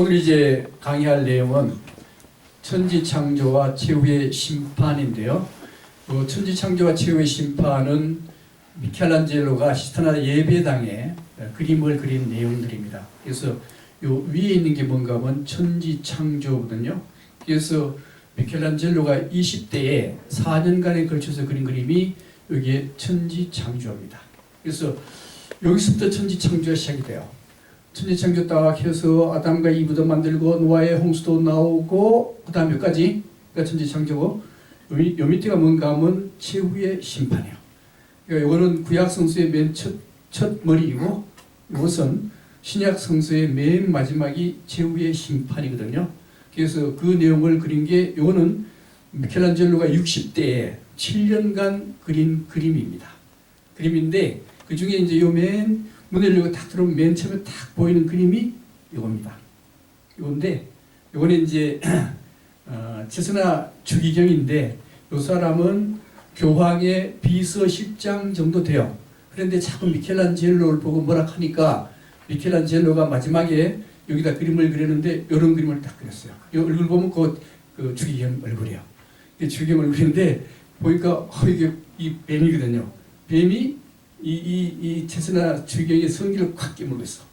오늘 이제 강의할 내용은 천지창조와 최후의 심판인데요. 천지창조와 최후의 심판은 미켈란젤로가 시스타나 예배당에 그림을 그린 내용들입니다. 그래서 요 위에 있는 게 뭔가 하면 천지창조거든요. 그래서 미켈란젤로가 20대에 4년간에 걸쳐서 그린 그림이 여기에 천지창조입니다. 그래서 여기서부터 천지창조가 시작이 돼요. 천지창조 딱 해서 아담과 이브도 만들고 노아의 홍수도 나오고 그 다음 몇까지 그러니까 천지창조고 요 밑에가 뭔가 하면 최후의 심판이에요. 그러니까 이거는 구약 성서의 맨 첫 머리이고 이것은 신약 성서의 맨 마지막이 최후의 심판이거든요. 그래서 그 내용을 그린 게 이거는 미켈란젤로가 60대에 7년간 그린 그림입니다. 그림인데 그 중에 이제 요 맨 문을 열고 딱 들어오면 맨 처음에 딱 보이는 그림이 이겁니다. 이건데 이거는 이제 체스나 주기경인데 이 사람은 교황의 비서실장 정도 돼요. 그런데 자꾸 미켈란젤로를 보고 뭐라 하니까 미켈란젤로가 마지막에 여기다 그림을 그렸는데 이런 그림을 딱 그렸어요. 이 얼굴 보면 그 주기경 얼굴이에요. 주기경 얼굴인데 보니까 이게 이 뱀이거든요. 뱀이 이 체스나 주기경의 성기를 콱 깨물고 있어.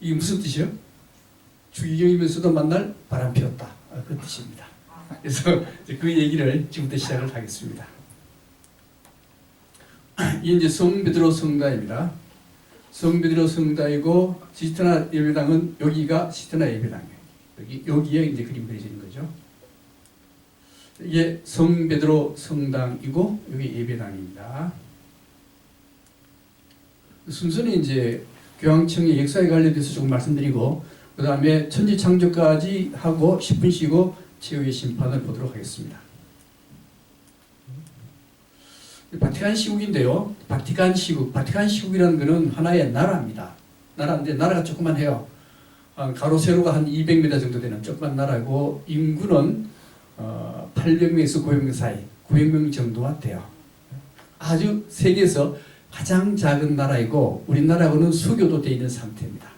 이게 무슨 뜻이에요? 주기경이면서도 만날 바람 피웠다. 그 뜻입니다. 그래서 그 얘기를 지금부터 시작을 하겠습니다. 이 이제 성베드로 성당입니다. 성베드로 성당이고 시스타나 예배당은 여기가 시스타나 예배당이에요. 여기에 이제 그림 그려지는 거죠. 이게 성베드로 성당이고 여기 예배당입니다. 순서는 이제 교황청의 역사에 관련돼서 조금 말씀드리고 그 다음에 천지창조까지 하고 10분 쉬고 최후의 심판을 보도록 하겠습니다. 바티칸 시국인데요. 바티칸 시국이라는 것은 하나의 나라입니다. 나라인데 나라가 조그만해요. 가로 세로가 한 200m 정도 되는 조그만 나라고 인구는 800명에서 900명 사이 900명 정도가 돼요. 아주 세계에서 가장 작은 나라이고 우리나라하고는 수교도 되어 있는 상태입니다.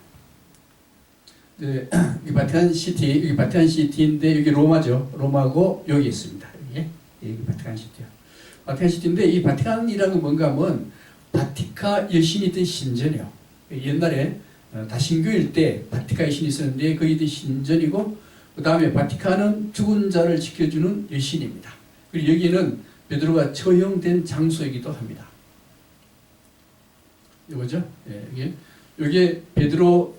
이 바티칸 시티인데 여기 로마죠. 로마고 여기 있습니다. 여기 바티칸 시티요. 바티칸 시티인데 이 바티칸이라는 건 뭔가 하면 바티카 여신이던 신전이요. 옛날에 다신교일 때 바티카 여신이 있었는데 거기도 신전이고 그 다음에 바티칸은 죽은 자를 지켜주는 여신입니다. 그리고 여기는 베드로가 처형된 장소이기도 합니다. 이거죠? 이게 베드로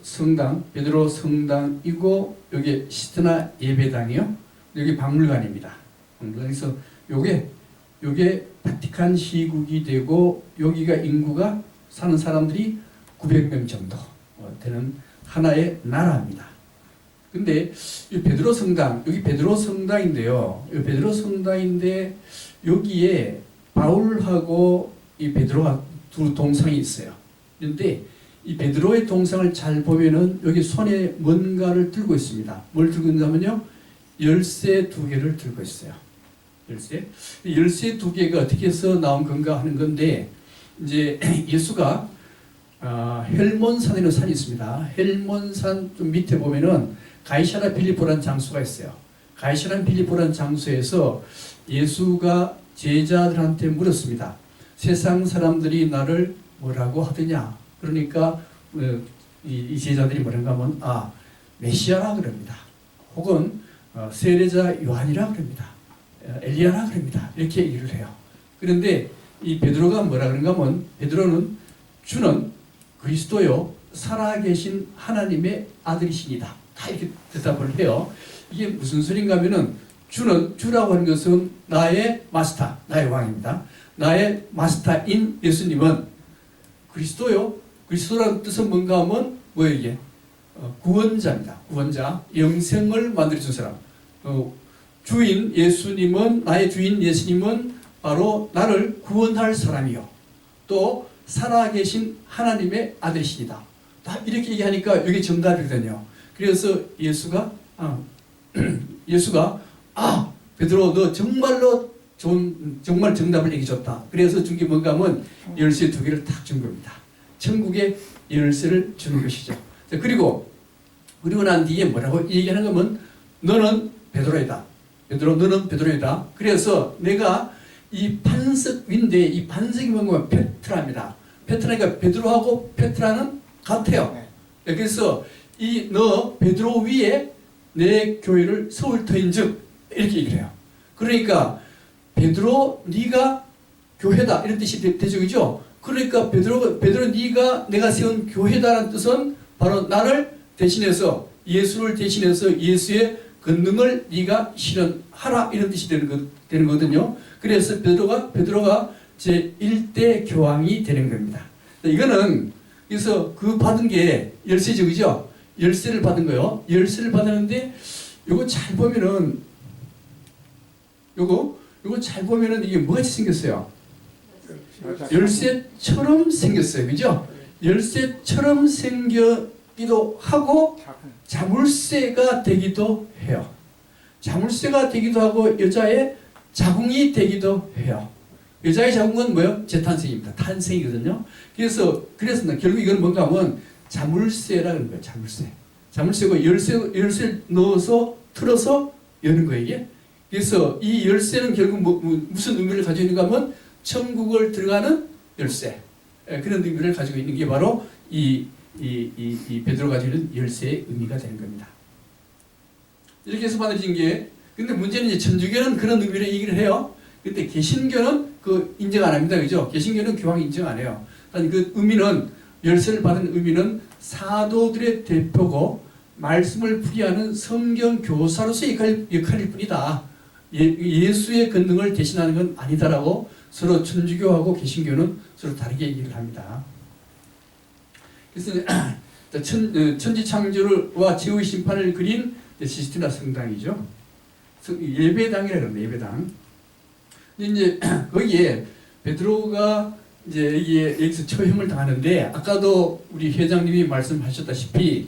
성당이고 여기 시스타나 예배당이요. 여기 박물관입니다. 그래서 요게 바티칸 시국이 되고 여기가 인구가 사는 사람들이 900명 정도 되는 하나의 나라입니다. 근데 이 베드로 성당, 여기 베드로 성당인데요. 이 베드로 성당인데 여기에 바울하고 이 베드로가 두 동상이 있어요. 그런데 이 베드로의 동상을 잘 보면은 여기 손에 뭔가를 들고 있습니다. 뭘 들고 있냐면요. 열쇠 2개를 들고 있어요. 열쇠 2개가 어떻게 해서 나온 건가 하는 건데 이제 예수가 헬몬산이라는 산이 있습니다. 헬몬산 좀 밑에 보면은 가이사랴 빌립보라는 장소가 있어요. 가이사랴 빌립보라는 장소에서 예수가 제자들한테 물었습니다. 세상 사람들이 나를 뭐라고 하더냐? 그러니까 이 제자들이 뭐라고 하면 메시아라 그럽니다. 혹은 세례자 요한이라 그럽니다. 엘리야라 그럽니다. 이렇게 얘기를 해요. 그런데 이 베드로가 뭐라 그런가 하면 베드로는 주는 그리스도요 살아계신 하나님의 아들이시니다. 다 이렇게 대답을 해요. 이게 무슨 소린가 하면은 주라고 하는 것은 나의 마스터, 나의 왕입니다. 나의 마스터인 예수님은 그리스도요. 그리스도라는 뜻은 뭔가 하면 뭐예요 이게? 구원자입니다. 구원자. 영생을 만들어준 사람. 주인 예수님은 나의 주인 예수님은 바로 나를 구원할 사람이요. 또 살아계신 하나님의 아들이시다. 다 이렇게 얘기하니까 이게 정답이거든요. 그래서 예수가 베드로 너 정말로 정말 정답을 얘기해줬다. 그래서 준 게 뭔가 하면 열쇠 2개를 딱 준 겁니다. 천국의 열쇠를 주는 것이죠. 그리고 그리고 난 뒤에 뭐라고 얘기하는 거면 너는 베드로이다. 베드로 너는 베드로이다. 그래서 내가 이 반석 위인데 이 반석이 뭔가 페트라입니다. 페트라니까 베드로하고 페트라는 같아요. 그래서 이 너 베드로 위에 내 교회를 세울 터인즉 이렇게 얘기를 해요. 그러니까 베드로 네가 교회다 이런 뜻이 되죠, 그죠? 그러니까 베드로 네가 내가 세운 교회다라는 뜻은 바로 나를 대신해서 예수를 대신해서 예수의 권능을 네가 실현하라 이런 뜻이 되는 거거든요. 그래서 베드로가 제 1대 교황이 되는 겁니다. 이거는 그래서 그 받은 게 열쇠죠, 그죠? 열쇠를 받은 거요. 열쇠를 받았는데 요거 잘 보면은 요거 잘 보면은 이게 뭐같이 생겼어요? 열쇠처럼 생겼어요, 그죠? 열쇠처럼 생기기도 하고 자물쇠가 되기도 해요. 자물쇠가 되기도 하고 여자의 자궁이 되기도 해요. 여자의 자궁은 뭐예요? 재탄생입니다. 탄생이거든요. 그래서 결국 이건 뭔가 하면 자물쇠라는 거예요. 자물쇠고 열쇠 넣어서 틀어서 여는 거예요, 이게. 그래서 이 열쇠는 결국 무슨 의미를 가지고 있는가 하면 천국을 들어가는 열쇠. 그런 의미를 가지고 있는 게 바로 이 베드로가 가지고 있는 열쇠의 의미가 되는 겁니다. 이렇게 해서 받아들인 게, 근데 문제는 이제 천주교는 그런 의미를 얘기를 해요. 근데 개신교는 그 인정 안 합니다. 그죠? 개신교는 교황 인정 안 해요. 그 의미는, 열쇠를 받은 의미는 사도들의 대표고 말씀을 풀이하는 성경 교사로서의 역할일 뿐이다. 예수의 권능을 대신하는 건 아니다라고 서로 천주교하고 개신교는 서로 다르게 얘기를 합니다. 그래서 천지창조와 죄의 심판을 그린 시스티나 성당이죠. 예배당이라고 합니다. 예배당. 이제 거기에 베드로가 이제 여기서 처형을 당하는데, 아까도 우리 회장님이 말씀하셨다시피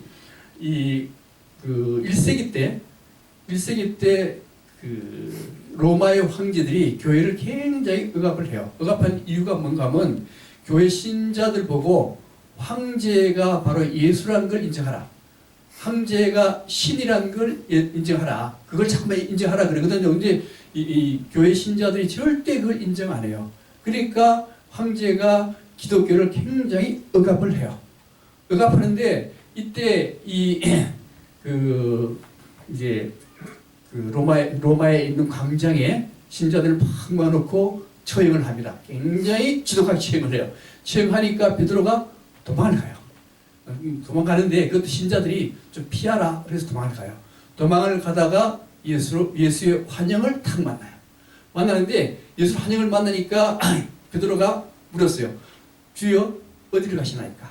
그 1세기 때 그 로마의 황제들이 교회를 굉장히 억압을 해요. 억압한 이유가 뭔가 하면 교회 신자들 보고 황제가 바로 예수라는 걸 인정하라. 황제가 신이라는 걸 인정하라. 그걸 자꾸만 인정하라 그러거든요. 근데 이 교회 신자들이 절대 그걸 인정 안 해요. 그러니까 황제가 기독교를 굉장히 억압을 해요. 억압하는데 이때 로마에 있는 광장에 신자들을 막 모아놓고 처형을 합니다. 굉장히 지독하게 처형을 해요. 처형하니까 베드로가 도망을 가요. 도망가는데 그것도 신자들이 좀 피하라 그래서 도망을 가요. 도망을 가다가 예수의 환영을 탁 만나요. 만나는데 예수 환영을 만나니까 베드로가 물었어요. 주여 어디를 가시나이까?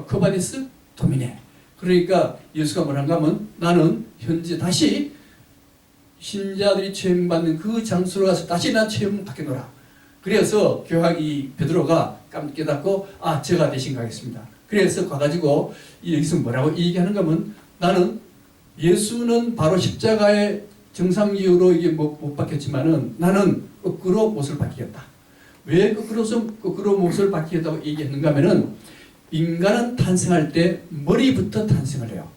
코바디스 도미네. 그러니까 예수가 뭐란가 하면 나는 현재 다시 신자들이 처형받는 그 장소로 가서 다시 난 처형받겠노라. 그래서 교황이 베드로가 깨닫고 제가 대신 가겠습니다. 그래서 가가지고 여기서 뭐라고 얘기하는가 하면 나는 예수는 바로 십자가의 정상이유로 이게 못 박혔지만은 나는 거꾸로 못을 박히겠다. 왜 거꾸로 못을 박히겠다고 얘기하는가 하면은 인간은 탄생할 때 머리부터 탄생을 해요.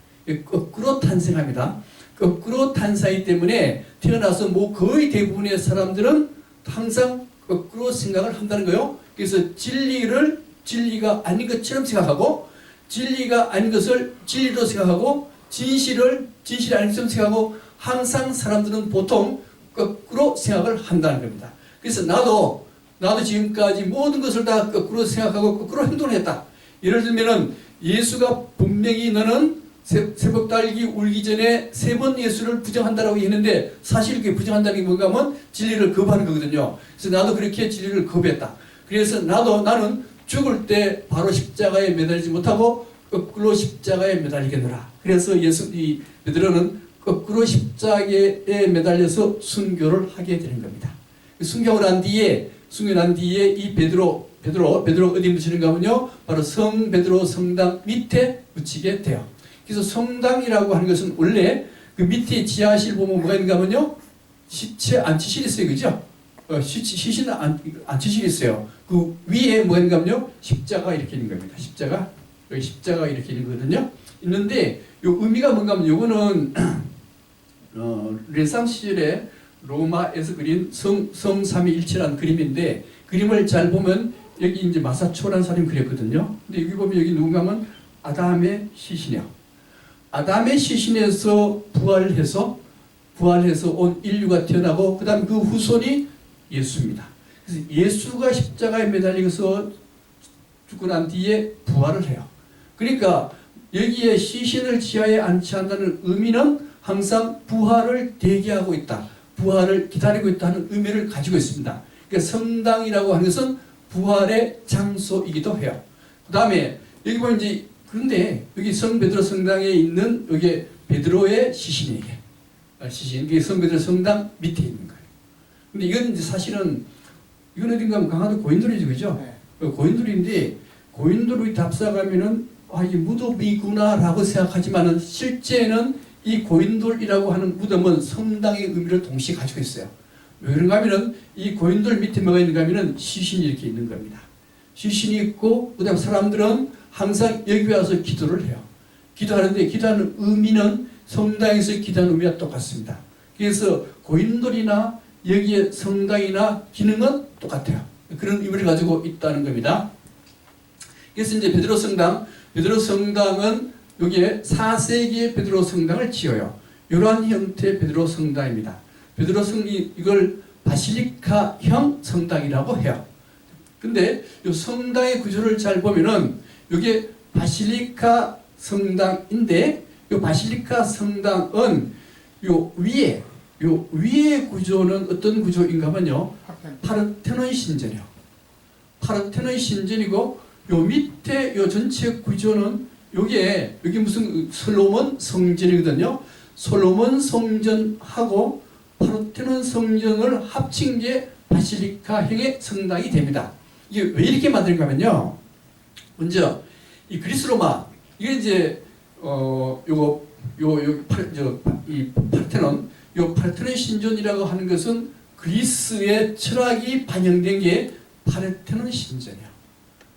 거꾸로 탄생합니다. 거꾸로 탄생하기 때문에 태어나서 거의 대부분의 사람들은 항상 거꾸로 생각을 한다는 거예요. 그래서 진리가 아닌 것처럼 생각하고, 진리가 아닌 것을 진리로 생각하고, 진실이 아닌 것처럼 생각하고, 항상 사람들은 보통 거꾸로 생각을 한다는 겁니다. 그래서 나도 지금까지 모든 것을 다 거꾸로 생각하고 거꾸로 행동을 했다. 예를 들면은 예수가 분명히 너는 새벽 달기 울기 전에 3번 예수를 부정한다라고 했는데, 사실 이렇게 부정한다는 게 뭔가 하면 진리를 거부하는 거거든요. 그래서 나도 그렇게 진리를 거부했다. 그래서 나는 죽을 때 바로 십자가에 매달리지 못하고 거꾸로 십자가에 매달리겠노라. 그래서 베드로는 거꾸로 십자가에 매달려서 순교를 하게 되는 겁니다. 순교를 한 뒤에 이 베드로 어디 묻히는가 하면요, 바로 성 베드로 성당 밑에 묻히게 돼요. 그래서 성당이라고 하는 것은 원래 그 밑에 지하실 보면 뭐가 있는가 하면요, 시체 안치실이 있어요, 그죠? 시신 안치실이 있어요. 그 위에 뭐가 있는가 하면요, 십자가 이렇게 있는 겁니다. 여기 십자가 이렇게 있는 거거든요. 있는데 요 의미가 뭔가 하면 요거는 르네상스 시절에 로마에서 그린 성삼위일체라는 그림인데, 그림을 잘 보면 여기 이제 마사초라는 사람이 그렸거든요. 근데 여기 보면 여기 누군가 하면 아담의 시신이요. 아담의 시신에서 부활해서 온 인류가 태어나고, 그 다음 그 후손이 예수입니다. 그래서 예수가 십자가에 매달려서 죽고 난 뒤에 부활을 해요. 그러니까 여기에 시신을 지하에 안치한다는 의미는 항상 부활을 대기하고 있다, 부활을 기다리고 있다는 의미를 가지고 있습니다. 그러니까 성당이라고 하는 것은 부활의 장소이기도 해요. 그 다음에 여기 보면 이제, 그런데 여기 성 베드로 성당에 있는 여기 베드로의 시신이, 이게 시신, 이게 성 베드로 성당 밑에 있는 거예요. 근데 이건 이제 사실은 이건 어딘가 하면 강화도 고인돌이죠, 그죠? 네. 고인돌인데, 고인돌이 답사가면은 이게 무덤이구나라고 생각하지만은 실제는 이 고인돌이라고 하는 무덤은 성당의 의미를 동시에 가지고 있어요. 왜 그런가 하면은 이 고인돌 밑에 뭐가 있는가 하면은 시신이 이렇게 있는 겁니다. 시신이 있고, 그 다음 사람들은 항상 여기 와서 기도를 해요. 기도하는데 기도하는 의미는 성당에서 기도하는 의미와 똑같습니다. 그래서 고인돌이나 여기에 성당이나 기능은 똑같아요. 그런 의미를 가지고 있다는 겁니다. 그래서 이제 베드로 성당은 여기에 4세기의 베드로 성당을 지어요. 이러한 형태의 베드로 성당입니다. 베드로 성이 이걸 바실리카형 성당이라고 해요. 근데 이 성당의 구조를 잘 보면은 이게 바실리카 성당인데, 이 바실리카 성당은 요 위에 구조는 어떤 구조인가 하면요, 파르테논 신전이요. 파르테논 신전이고, 요 밑에 요 전체 구조는 여기 무슨 솔로몬 성전이거든요. 솔로몬 성전하고 파르테논 성전을 합친 게 바실리카형의 성당이 됩니다. 이게 왜 이렇게 만드는가 하면요, 먼저 이 그리스 로마, 이게 이제 이 파르테논 신전이라고 하는 것은 그리스의 철학이 반영된 게 파르테논 신전이에요.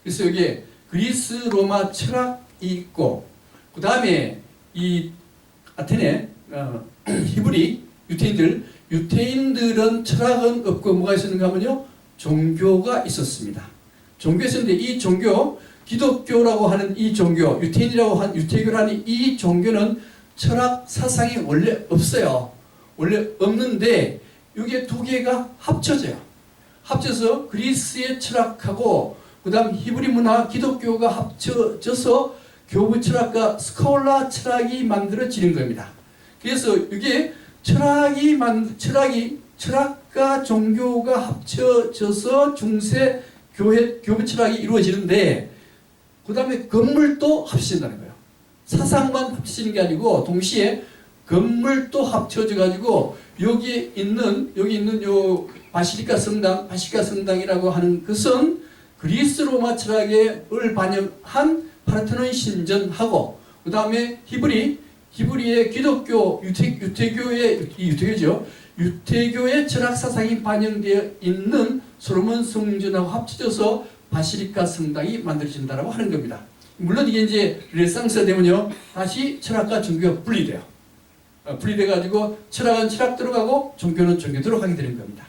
그래서 여기에 그리스 로마 철학이 있고, 그 다음에 이 아테네 히브리 유태인들은 철학은 없고 뭐가 있었는가 하면요, 종교가 있었습니다. 종교가 있었는데, 이 종교, 기독교라고 하는 이 종교, 유태교라는 이 종교는 철학 사상이 원래 없어요. 원래 없는데 이게 두 개가 합쳐져요. 합쳐서 그리스의 철학하고 그 다음 히브리 문화, 기독교가 합쳐져서 교부 철학과 스콜라 철학이 만들어지는 겁니다. 그래서 이게 철학과 종교가 합쳐져서 중세 교부 철학이 이루어지는데, 그 다음에 건물도 합쳐진다는 거예요. 사상만 합쳐지는 게 아니고 동시에 건물도 합쳐져 가지고 여기 있는 요 바실리카 성당이라고 하는 것은 그리스 로마 철학을 반영한 파르테논 신전하고, 그 다음에 히브리의 기독교 유태교의 철학 사상이 반영되어 있는 솔로몬 성전하고 합쳐져서 바실리카 성당이 만들어진다라고 하는 겁니다. 물론 이게 이제 르네상스가 되면요, 다시 철학과 종교가 분리돼요. 분리돼가지고 철학은 철학대로 가고 종교는 종교대로 가게 되는 겁니다.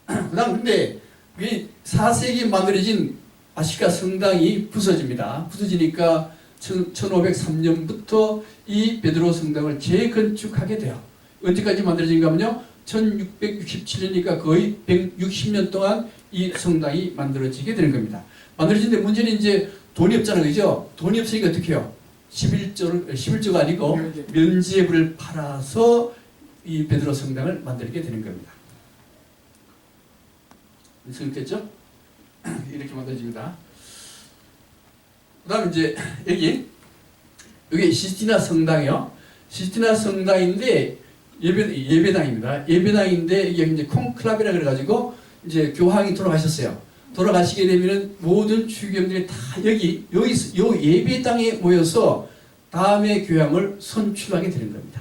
그 다음, 근데 이 4세기에 만들어진 바실리카 성당이 부서집니다. 부서지니까 1503년부터 이 베드로 성당을 재건축하게 돼요. 언제까지 만들어진가 하면요, 1667년이니까 거의 160년 동안 이 성당이 만들어지게 되는 겁니다. 만들어지는데 문제는 이제 돈이 없잖아요, 그죠? 돈이 없으니까 어떻게 해요? 11조가 아니고 면제부를 팔아서 이 베드로 성당을 만들게 되는 겁니다. 성했죠? 이렇게 만들어집니다. 그 다음에 이제 여기 시스티나 성당이요. 시스티나 성당인데 예배당입니다. 예배당인데 이게 이제 콩클라베라 그래가지고 이제 교황이 돌아가셨어요. 돌아가시게 되면은 모든 추기경들이 다 요 예배당에 모여서 다음의 교황을 선출하게 되는 겁니다.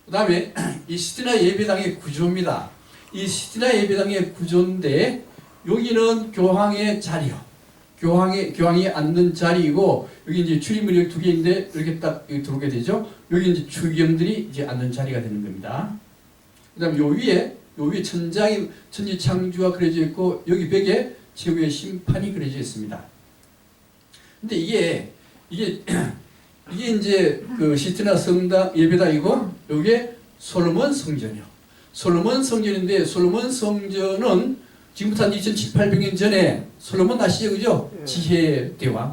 그 다음에 이 시스티나 예배당의 구조입니다. 이 시스티나 예배당의 구조인데, 여기는 교황의 자리요. 교황이 앉는 자리이고 여기 이제 출입문이 두 개인데 이렇게 딱 들어오게 되죠. 여기 이제 추기경들이 이제 앉는 자리가 되는 겁니다. 그다음 요 위에 천장이 천지창조가 그려져 있고 여기 벽에 최후의 심판이 그려져 있습니다. 근데 이게 이제 그 시스티나 성당 예배당이고 요게 솔로몬 성전이요. 솔로몬 성전인데 솔로몬 성전은 지금부터 한 2700년 전에 솔로몬 아시죠? 그죠? 지혜의 대왕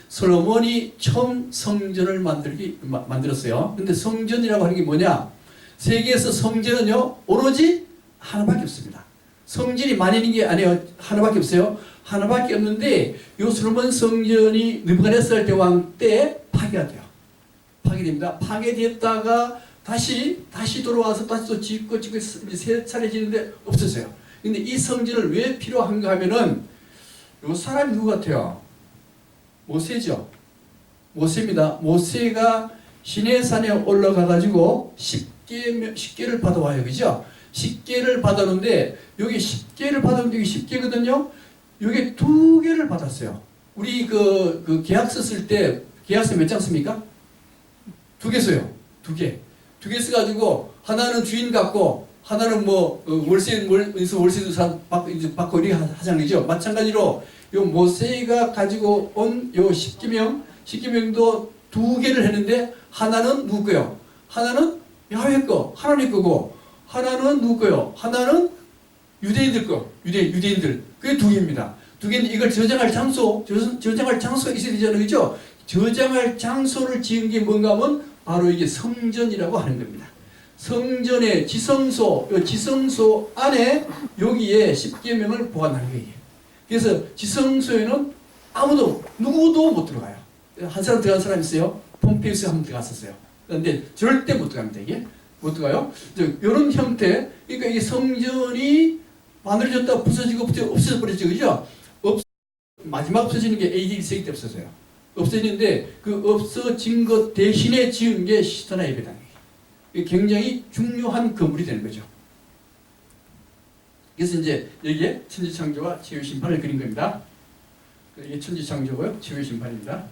솔로몬이 처음 성전을 만들었어요. 근데 성전이라고 하는 게 뭐냐? 세계에서 성전은요 오로지 하나밖에 없습니다. 성전이 많이 있는 게 아니에요. 하나밖에 없어요. 하나밖에 없는데 요 솔로몬 성전이 느부갓네살 대왕 때 파괴가 돼요. 파괴됩니다. 파괴됐다가 다시 돌아와서 다시 또 짓고 세 차례 짓는데 없었어요. 근데 이 성전을 왜 필요한가 하면은 요 사람이 누구 같아요? 모세죠. 모세입니다. 모세가 시내산에 올라가 가지고 10계를 받아와요. 그죠? 10계를 받았는데 여기 10계를 받았는데 여기 10계거든요. 여기 2개를 받았어요. 우리 그 계약서 쓸 때 계약서 몇 장 씁니까? 2개 써요. 2개. 2개 써가지고 하나는 주인 갖고 하나는 뭐 월세도 사람 받고 이렇게 하잖아요. 마찬가지로 요 모세가 가지고 온 요 10계명도 2개를 했는데 하나는 누구 거요? 하나는 야훼 거, 하나님 거고 하나는 누구 거요? 하나는 유대인들 거, 유대인들. 그게 2개입니다. 2개인데 이걸 저장할 장소가 있어야 되잖아요. 그죠? 저장할 장소를 지은 게 뭔가 하면 바로 이게 성전이라고 하는 겁니다. 성전의 지성소 안에 여기에 10계명을 보관하는 거예요. 그래서 지성소에는 누구도 못 들어가요. 한 사람 들어간 사람 있어요. 폼페이오스 한번 들어갔었어요. 그런데 절대 못 들어갑니다. 이게 못 들어가요. 이런 형태, 그러니까 이게 성전이 만들어졌다가 부서지고 없어져 버렸죠, 그죠? 마지막 없어지는 게 AD 1세기 때 없어져요. 없어지는데 그 없어진 것 대신에 지은 게 시스티나 예배당이에요. 굉장히 중요한 건물이 되는 거죠. 그래서 이제 여기에 천지창조와 최후의 심판을 그린 겁니다. 이게 천지창조고요, 최후의 심판입니다.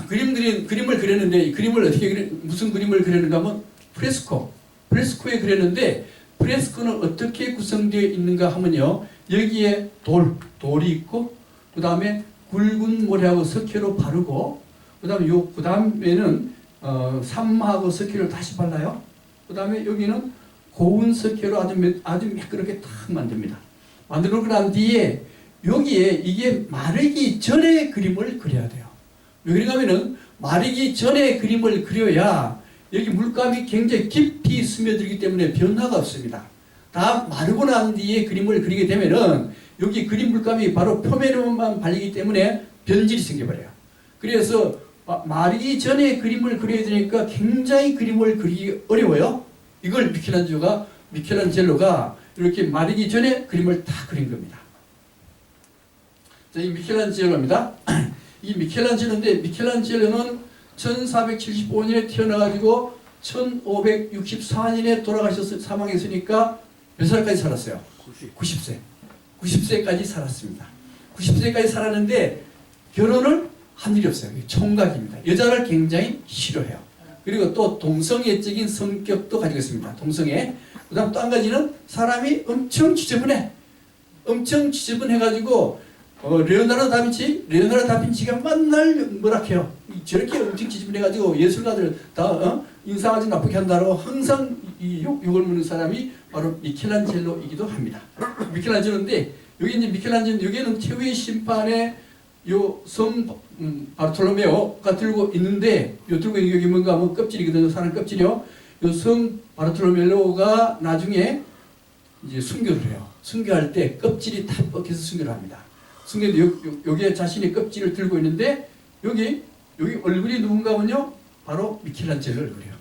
그림을 그렸는데 이 그림을 무슨 그림을 그렸는가 하면 프레스코에 그렸는데 프레스코는 어떻게 구성되어 있는가 하면요, 여기에 돌이 있고 그 다음에 굵은 모래하고 석회로 바르고 그 다음에는 삼하고 석회를 다시 발라요. 그 다음에 여기는 고운 석회로 아주 매끄럽게 탁 만듭니다. 만들고 난 뒤에 여기에 이게 마르기 전에 그림을 그려야 돼요. 왜 그러냐면은 마르기 전에 그림을 그려야 여기 물감이 굉장히 깊이 스며들기 때문에 변화가 없습니다. 다 마르고 난 뒤에 그림을 그리게 되면은 여기 그림 물감이 바로 표면에만 발리기 때문에 변질이 생겨버려요. 그래서 마르기 전에 그림을 그려야 되니까 굉장히 그림을 그리기 어려워요. 이걸 미켈란젤로가 이렇게 마르기 전에 그림을 다 그린 겁니다. 자, 이 미켈란젤로입니다. 이 미켈란젤로인데 미켈란젤로는 1475년에 태어나가지고 1564년에 돌아가셔서 사망했으니까 몇 살까지 살았어요? 90세까지 살았습니다. 90세까지 살았는데 결혼을 한 일이 없어요. 총각입니다. 여자를 굉장히 싫어해요. 그리고 또 동성애적인 성격도 가지고 있습니다. 동성애. 그 다음 또 한 가지는 사람이 엄청 지저분해가지고 레오나르도 다빈치가 맨날 뭐라해요. 저렇게 엄청 지저분해가지고 예술가들 다 인상하지 나쁘게 한다고 항상 욕을 먹는 사람이 바로 미켈란젤로이기도 합니다. 미켈란젤로인데 여기 이제 미켈란젤로 여기는 최후의 심판에 요 성 바르톨로메오가 들고 있는데 들고 있는 게 뭔가 하면 껍질이거든요. 사람 껍질이요. 요 성 바르톨로메오가 나중에 이제 순교를 해요. 순교할 때 껍질이 다 벗겨서 순교를 합니다. 순교인데 여기에 자신의 껍질을 들고 있는데 여기 얼굴이 누군가 하면요 바로 미켈란젤로를 그려요.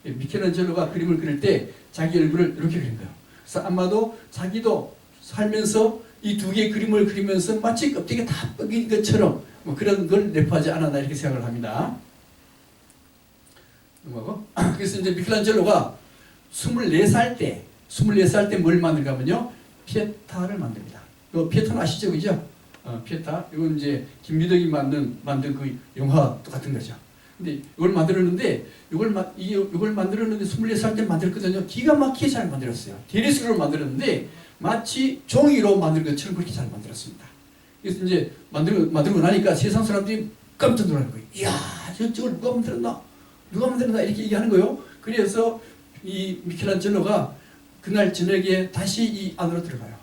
미켈란젤로가 그림을 그릴 때 자기 얼굴을 이렇게 그린 거예요. 그래서 아마도 자기도 살면서 이 2개의 그림을 그리면서 마치 껍데기가 다 벗긴 것처럼 뭐 그런 걸 내포하지 않았나 이렇게 생각을 합니다. 그래서 이제 미켈란젤로가 24살 때 뭘 만들까 하면요 피에타를 만듭니다. 피에타는 아시죠, 그죠? 피에타. 이건 이제 김미덕이 만든 그 영화 똑같은 거죠. 근데 이걸 만들었는데 이걸 만들었는데 24살 때 만들었거든요. 기가 막히게 잘 만들었어요. 대리석으로 만들었는데 마치 종이로 만든 것처럼 그렇게 잘 만들었습니다. 그래서 이제 만들고 나니까 세상 사람들이 깜짝 놀라는 거예요. 이야, 저걸 누가 만들었나? 누가 만들었나? 이렇게 얘기하는 거예요. 그래서 이 미켈란젤로가 그날 저녁에 다시 이 안으로 들어가요.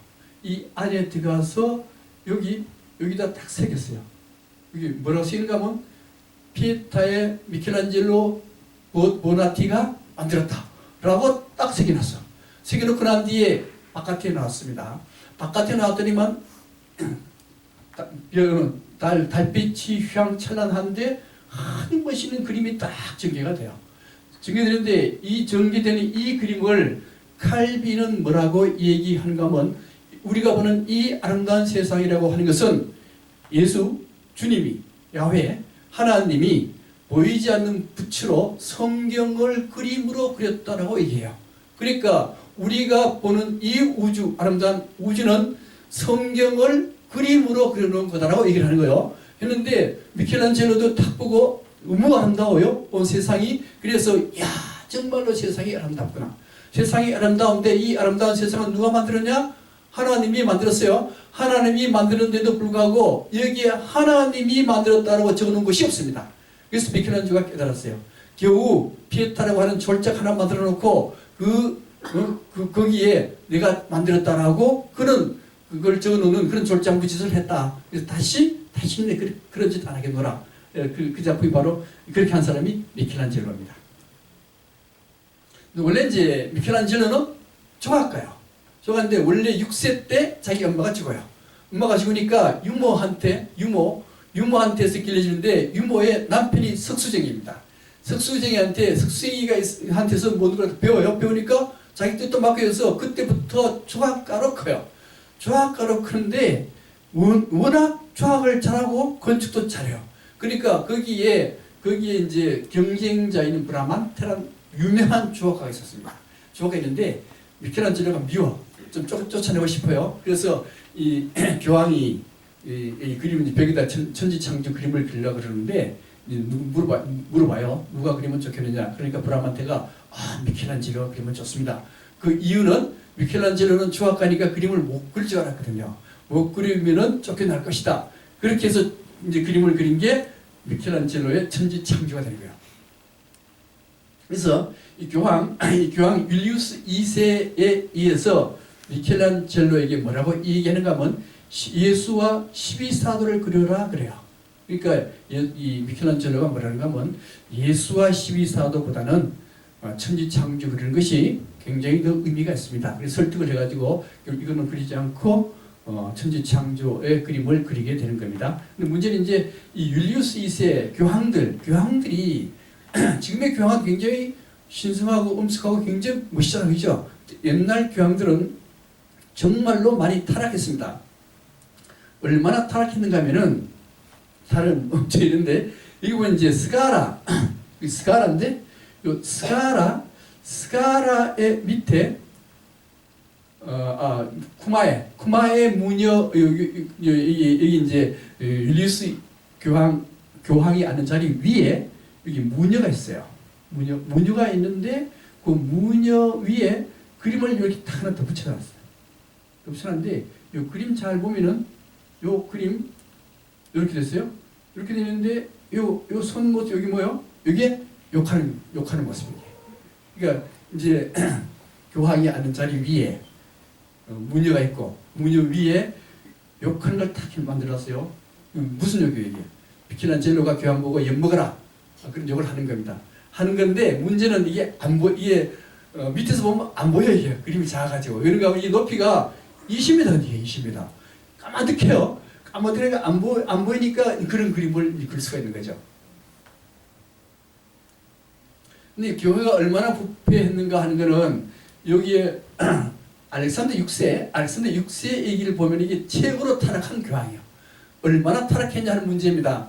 이 안에 들어가서 여기다 딱 새겼어요. 여기 뭐라고 쓰이는가 하면 피에타의 미켈란젤로 보나티가 만들었다 라고 딱 새겨놨어. 새겨놓고 난 뒤에 바깥에 나왔습니다. 바깥에 나왔더니만 달빛이 휘황찬란한데 아주 멋있는 그림이 딱 전개가 돼요. 전개되는데 이 전개되는 이 그림을 칼빈은 뭐라고 얘기하는가 하면 우리가 보는 이 아름다운 세상이라고 하는 것은 예수, 주님이, 야훼, 하나님이 보이지 않는 빛으로 성경을 그림으로 그렸다라고 얘기해요. 그러니까 우리가 보는 이 우주, 아름다운 우주는 성경을 그림으로 그려놓은 거다라고 얘기를 하는 거예요. 했는데 미켈란젤로도 딱 보고 너무 아름다워요. 온 세상이. 그래서 야, 정말로 세상이 아름답구나. 세상이 아름다운데 이 아름다운 세상은 누가 만들었냐? 하나님이 만들었어요. 하나님이 만들었는데도 불구하고 여기에 하나님이 만들었다고 적어놓은 것이 없습니다. 그래서 미켈란젤로가 깨달았어요. 겨우 피에타라고 하는 졸작 하나 만들어 놓고 거기에 내가 만들었다라고 그걸 적어놓는 그런 졸작부 짓을 했다. 그래서 다시는 그런 짓 안 하겠노라. 그 작품이 바로 그렇게 한 사람이 미켈란젤로입니다. 원래 이제 미켈란젤로는 조각가요. 조각인데 원래 6세 때 자기 엄마가 죽어요. 엄마가 죽으니까 유모한테서 길러지는데 유모의 남편이 석수쟁이입니다. 석수쟁이한테서 모든 걸 배워요. 배우니까 자기 뜻도 맡고 해서 그때부터 조각가로 커요. 조각가로 크는데 워낙 조각을 잘하고 건축도 잘해요. 그러니까 거기에 이제 경쟁자인 브라만테란 유명한 조각가가 있었습니다. 조각가 있는데 미켈란젤로가 미워. 좀 쫓아내고 싶어요. 그래서 이 교황이 이 그림을 벽에다 천지창조 그림을 그리려고 그러는데 물어봐요. 누가 그리면 좋겠느냐. 그러니까 브라만테가 미켈란젤로가 그리면 좋습니다. 그 이유는 미켈란젤로는 조각가니까 그림을 못 그릴 줄 알았거든요. 못 그리면은 쫓겨날 것이다. 그렇게 해서 이제 그림을 그린 게 미켈란젤로의 천지창조가 되는 거예요. 그래서 이 교황 율리우스 2세에 의해서 미켈란젤로에게 뭐라고 얘기하는가 하면 예수와 12사도를 그려라 그래요. 그러니까 이 미켈란젤로가 뭐라는가 하면 예수와 12사도보다는 천지창조 그리는 것이 굉장히 더 의미가 있습니다. 그래서 설득을 해가지고 이거는 그리지 않고 천지창조의 그림을 그리게 되는 겁니다. 근데 문제는 이제 이 율리우스 2세 교황들이 지금의 교황은 굉장히 신성하고 엄숙하고 굉장히 멋있잖아요. 그죠? 옛날 교황들은 정말로 많이 타락했습니다. 얼마나 타락했는가 하면은 다른 엄청 있는데 이거 보면 이제 스가라인데 요 스가라의 밑에 쿠마의 무녀 여기 이제 율리우스 교황이 앉는 자리 위에 여기 무녀가 있어요. 무녀가 있는데 그 무녀 위에 그림을 이렇게 딱 하나 더 붙여놨어요. 붙여놨는데 이 그림 잘 보면은 이 그림 이렇게 됐어요. 이렇게 되는데 요 손모습 여기 뭐요? 이게 욕하는 모습이에요. 그러니까 이제 교황이 앉는 자리 위에 무녀가 있고 무녀 위에 욕하는 걸 딱 만들었어요. 무슨 욕이에요 이게? 미켈란젤로가 교황 보고 엿 먹어라 그런 욕을 하는 겁니다. 하는 건데 문제는 이게 밑에서 보면 안 보여 이게 그림이 작아가지고 그러니까 이 높이가 20m예요. 20m. 까마득해요. 까마득하니까 안 보이니까 그런 그림을 그릴 수가 있는 거죠. 근데 교회가 얼마나 부패했는가 하는 거는 여기에 알렉산더 6세 얘기를 보면 이게 최고로 타락한 교황이에요. 얼마나 타락했냐 하는 문제입니다.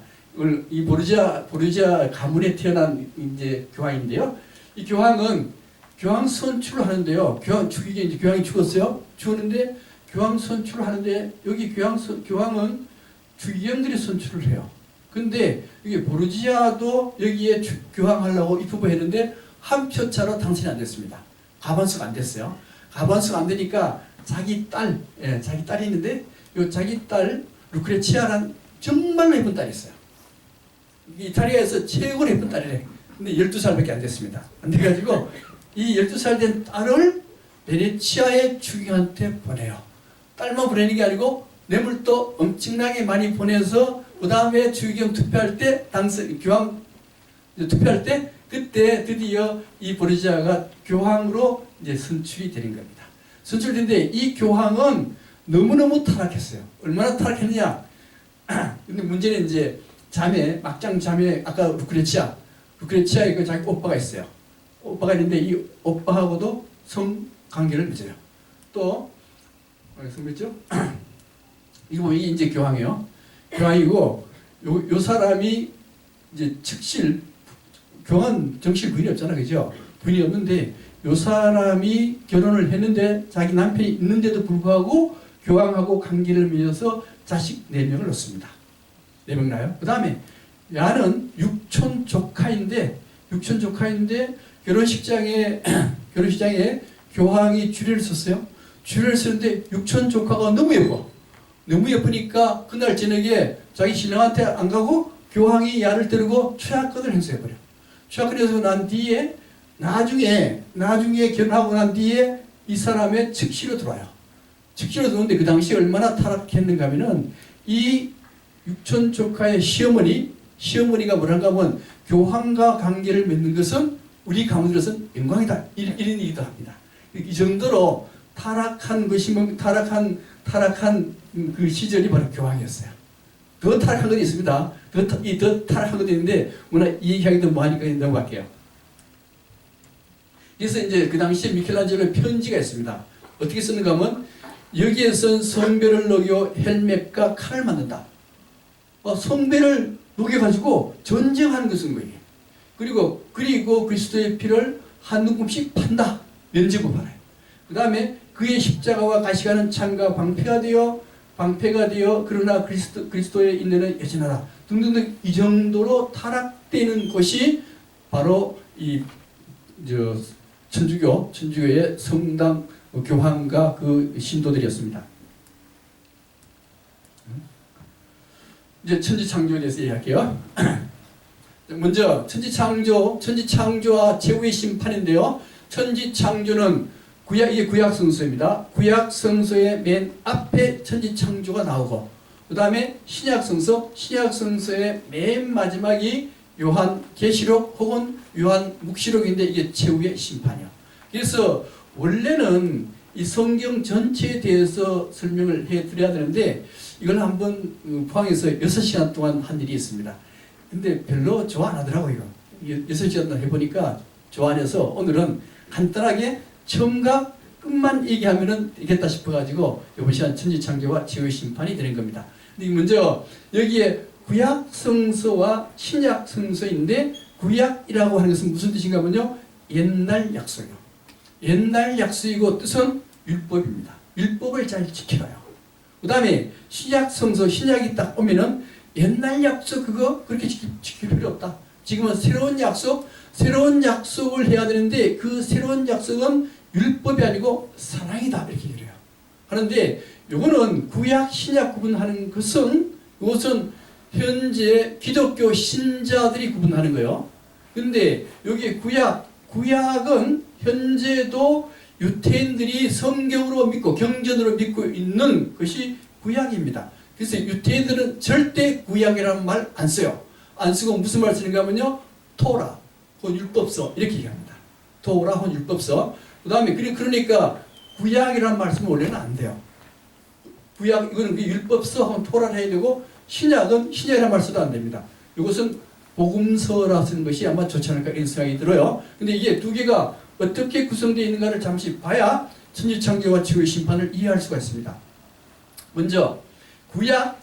이 보르지아 가문에 태어난 이제 교황인데요. 이 교황은 교황 선출을 하는데요. 교황이 죽었어요. 죽었는데 교황 선출을 하는데 여기 교황은 주기경들이 선출을 해요. 근데 이게 보르지아도 여기에 교황하려고 입후보했는데 한 표 차로 당선이 안 됐습니다. 과반수가 안 됐어요. 과반수가 안 되니까 자기 딸이 있는데 요 자기 딸 루크레치아란 정말로 예쁜 딸이 있어요. 이탈리아에서 최고로 예쁜 딸이래. 근데 12살밖에 안 됐습니다. 안 돼가지고 이 12살 된 딸을 베네치아의 주교한테 보내요. 딸만 보내는 게 아니고 뇌물도 엄청나게 많이 보내서 그 다음에 주기경 투표할 때 교황 투표할 때 그때 드디어 이 보르지아가 교황으로 이제 선출이 되는 겁니다. 선출된데 이 교황은 너무너무 타락했어요. 얼마나 타락했느냐? 근데 문제는 이제 막장 자매, 아까 루크레치아에 그 자기 오빠가 있어요. 오빠가 있는데 이 오빠하고도 성 관계를 맺어요. 또, 맺죠? 이게 이제 교황이에요. 교황이고, 요 사람이 이제 교황은 정실 부인이 없잖아, 그죠? 부인이 없는데, 요 사람이 결혼을 했는데, 자기 남편이 있는데도 불구하고, 교황하고 관계를 맺어서 자식 4명을 낳습니다. 4명 낳아요. 그 다음에, 야는 육촌 조카인데, 결혼식장에 교황이 주례를 썼어요. 주례를 쓰는데, 육촌 조카가 너무 예뻐. 너무 예쁘니까, 그날 저녁에 자기 신랑한테 안 가고, 교황이 야를 데리고 취약권을 행사해버려. 취약권에서 난 뒤에, 나중에 결혼하고 난 뒤에 이 사람의 측시로 들어와요. 측시로 들어오는데 그 당시에 얼마나 타락했는가 하면은 이 육촌 조카의 시어머니가 뭐란가 하면 교황과 관계를 맺는 것은 우리 가문으로서는 영광이다. 이런 얘기도 합니다. 이 정도로 타락한 그 시절이 바로 교황이었어요. 더 타락한 것이 있습니다. 더 타락한 것도 있는데 오늘 이 얘기하기도 뭐하니까 넘어갈게요. 그래서 이제 그 당시에 미켈란젤로의 편지가 있습니다. 어떻게 쓰는가 하면 여기에선 성배를 녹여 헬멧과 칼을 만든다. 성배를 녹여가지고 전쟁하는 것은 거예요. 그리고 그리스도의 피를 한 움큼씩 판다. 면제부 팔아요. 그 다음에 그의 십자가와 가시가는 창과 방패가 되어 그러나 그리스도의 인내는 여전하다. 등등등 이 정도로 타락되는 것이 바로 천주교의 성당 교황과 그 신도들이었습니다. 이제 천지창조에 대해서 얘기할게요. 먼저 천지창조와 최후의 심판인데요. 천지창조는 이게 구약성서입니다. 구약성서의 맨 앞에 천지창조가 나오고 그 다음에 신약성서의 맨 마지막이 요한계시록 혹은 요한묵시록인데 이게 최후의 심판이요. 그래서 원래는 이 성경 전체에 대해서 설명을 해드려야 되는데 이걸 한번 포항에서 6시간 동안 한 일이 있습니다. 근데 별로 좋아 안 하더라고요. 6시간 동안 해보니까 좋아 안 해서 오늘은 간단하게 처음과 끝만 얘기하면 되겠다 싶어가지고 이번 시간 천지창조와 최후의 심판이 되는 겁니다. 근데 먼저 여기에 구약성서와 신약성서인데 구약이라고 하는 것은 무슨 뜻인가 하면요. 옛날 약속이요. 옛날 약속이고 뜻은 율법입니다. 율법을 잘 지켜요. 그 다음에 신약성서, 신약이 딱 오면은 옛날 약속 그거 그렇게 지킬 필요 없다. 지금은 새로운 약속을 해야 되는데 그 새로운 약속은 율법이 아니고 사랑이다. 이렇게 얘기를 해요. 하는데 요거는 구약, 신약 구분하는 것은 이것은 현재 기독교 신자들이 구분하는 거예요. 근데 여기 구약은 현재도 유태인들이 성경으로 믿고 경전으로 믿고 있는 것이 구약입니다. 그래서 유태인들은 절대 구약이라는 말 안 써요. 안 쓰고 무슨 말 쓰는가 하면요. 토라 혹은 율법서 이렇게 얘기합니다. 토라 혹은 율법서. 그 다음에 그러니까 구약이라는 말 쓰면 원래는 안 돼요. 이거는 율법서 혹은 토라를 해야 되고 신약은 신약이라는 말 써도 안 됩니다. 이것은 복음서라 쓰는 것이 아마 좋지 않을까 이런 생각이 들어요. 근데 이게 두 개가 어떻게 구성되어 있는가를 잠시 봐야 천지창조와 최후의 심판을 이해할 수가 있습니다. 먼저 구약,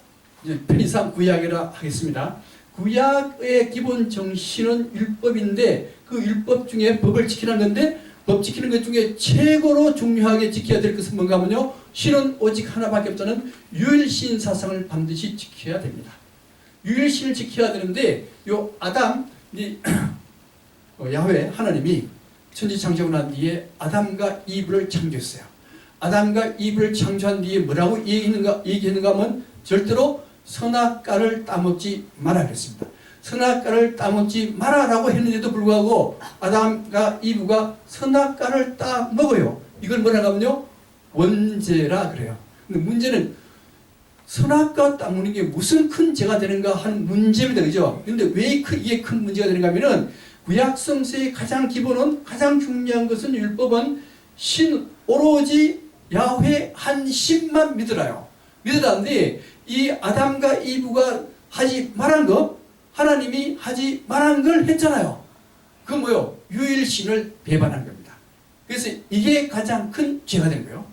편의상 구약이라 하겠습니다. 구약의 기본 정신은 율법인데 그 율법 중에 법을 지키는 건데 법 지키는 것 중에 최고로 중요하게 지켜야 될 것은 뭔가 하면요. 신은 오직 하나밖에 없다는 유일신 사상을 반드시 지켜야 됩니다. 유일신을 지켜야 되는데 요 아담, 야훼 하나님이 천지창조를 한 뒤에 아담과 이브를 창조했어요. 아담과 이브를 창조한 뒤에 뭐라고 얘기했는가 하면 절대로 선악과를 따먹지 마라 그랬습니다. 선악과를 따먹지 마라라고 했는데도 불구하고 아담과 이브가 선악과를 따먹어요. 이걸 뭐라고 하면요, 원죄라 그래요. 근데 문제는 선악과 따먹는 게 무슨 큰 죄가 되는가 하는 문제입니다. 그죠? 근데 왜 이게 큰 문제가 되는가 하면은 구약 성서의 가장 기본은, 가장 중요한 것은 율법은 오로지 야훼 한 신만 믿으라요. 믿으라는데 이 아담과 이브가 하지 말한 거, 하나님이 하지 말한 걸 했잖아요. 그 뭐요? 유일신을 배반한 겁니다. 그래서 이게 가장 큰 죄가 된 거예요.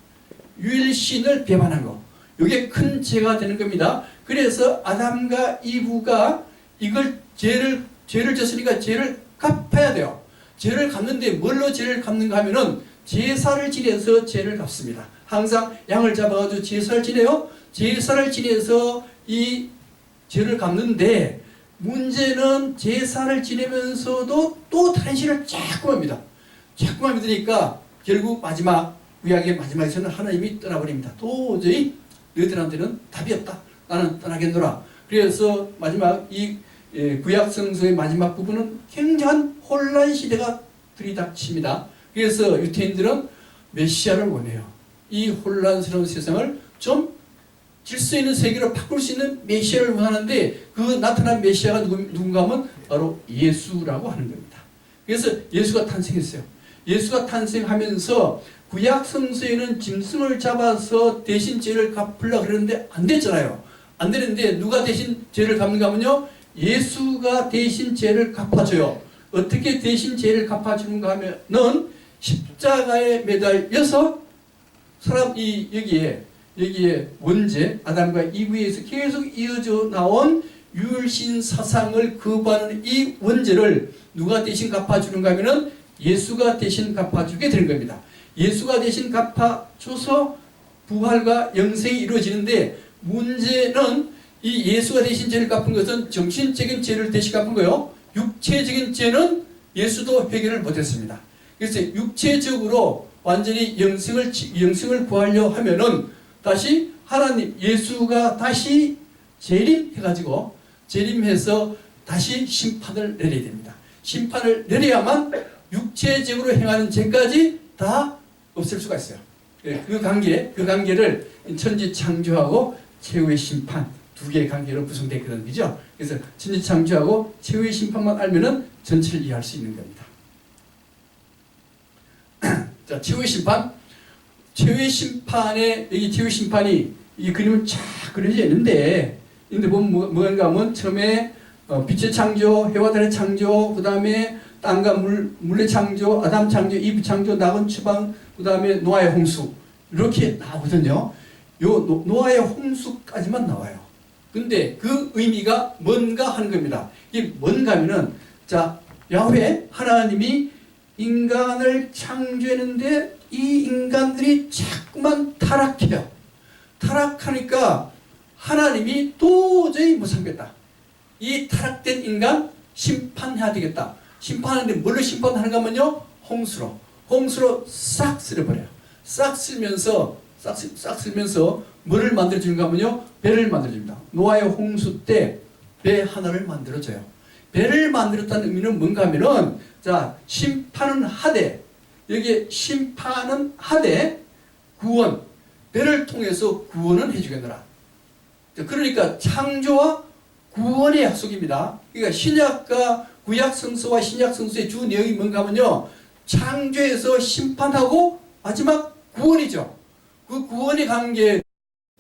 유일신을 배반한 거. 이게 큰 죄가 되는 겁니다. 그래서 아담과 이브가 이걸 죄를 졌으니까 죄를 갚아야 돼요. 죄를 갚는데 뭘로 죄를 갚는가 하면은 제사를 지내서 죄를 갚습니다. 항상 양을 잡아가지고 제사를 지내요. 제사를 지내서 이 죄를 갚는데 문제는 제사를 지내면서도 또 다른 신을 자꾸 합니다. 자꾸만 믿으니까 결국 구약의 마지막에서는 하나님이 떠나버립니다. 도저히 너희들한테는 답이 없다. 나는 떠나겠노라. 그래서 마지막 구약 성서의 마지막 부분은 굉장한 혼란 시대가 들이닥칩니다. 그래서 유태인들은 메시아를 원해요. 이 혼란스러운 세상을 좀 질서 있는 세계로 바꿀 수 있는 메시아를 원하는데 그 나타난 메시아가 누군가 하면 바로 예수라고 하는 겁니다. 그래서 예수가 탄생했어요. 예수가 탄생하면서 구약 성서에는 짐승을 잡아서 대신 죄를 갚으려고 그러는데 안 됐잖아요. 안 되는데 누가 대신 죄를 갚는가 하면요, 예수가 대신 죄를 갚아줘요. 어떻게 대신 죄를 갚아주는가 하면은 십자가에 매달려서 여기에 원죄 아담과 이브에서 계속 이어져 나온 유일신 사상을 거부하는 이 원죄를 누가 대신 갚아주는가 하면은 예수가 대신 갚아주게 되는 겁니다. 예수가 대신 갚아줘서 부활과 영생이 이루어지는데 문제는 이 예수가 대신 죄를 갚은 것은 정신적인 죄를 대신 갚은 거요. 육체적인 죄는 예수도 해결을 못했습니다. 그래서 육체적으로 완전히 영생을 구하려 하면은 다시 예수가 다시 재림해서 다시 심판을 내려야 됩니다. 심판을 내려야만 육체적으로 행하는 죄까지 다 없앨 수가 있어요. 그 관계를 천지창조하고 최후의 심판 두 개의 관계로 구성되어 있거든요. 그죠? 그래서 천지창조하고 최후의 심판만 알면은 전체를 이해할 수 있는 겁니다. 자, 최후의 심판. 최후의 심판에, 여기 최후의 심판이 이 그림은 쫙 그려져 있는데 보면 뭔가 하면 처음에 빛의 창조, 해와 달의 창조, 그 다음에 땅과 물의 창조, 아담 창조, 이브 창조, 낙원 추방, 그 다음에 노아의 홍수. 이렇게 나오거든요. 요 노아의 홍수까지만 나와요. 근데 그 의미가 뭔가 하는 겁니다. 이게 뭔가 하면은, 자, 야훼 하나님이 인간을 창조했는데 이 인간들이 자꾸만 타락해요. 타락하니까 하나님이 도저히 못 참겠다. 이 타락된 인간 심판해야 되겠다. 심판하는데 뭘로 심판하는가 하면요, 홍수로 싹 쓸어버려요. 싹 쓸면서 뭐를 만들어주는가 하면요, 배를 만들어줍니다. 노아의 홍수 때 배 하나를 만들어줘요. 배를 만들었다는 의미는 뭔가 하면은, 자, 심판은 하되, 여기에 심판은 하되 구원, 배를 통해서 구원은 해주겠노라. 그러니까 창조와 구원의 약속입니다. 그러니까 신약과 구약 성서와 신약 성서의 주 내용이 뭔가 하면요, 창조에서 심판하고 마지막 구원이죠. 그 구원의 관계,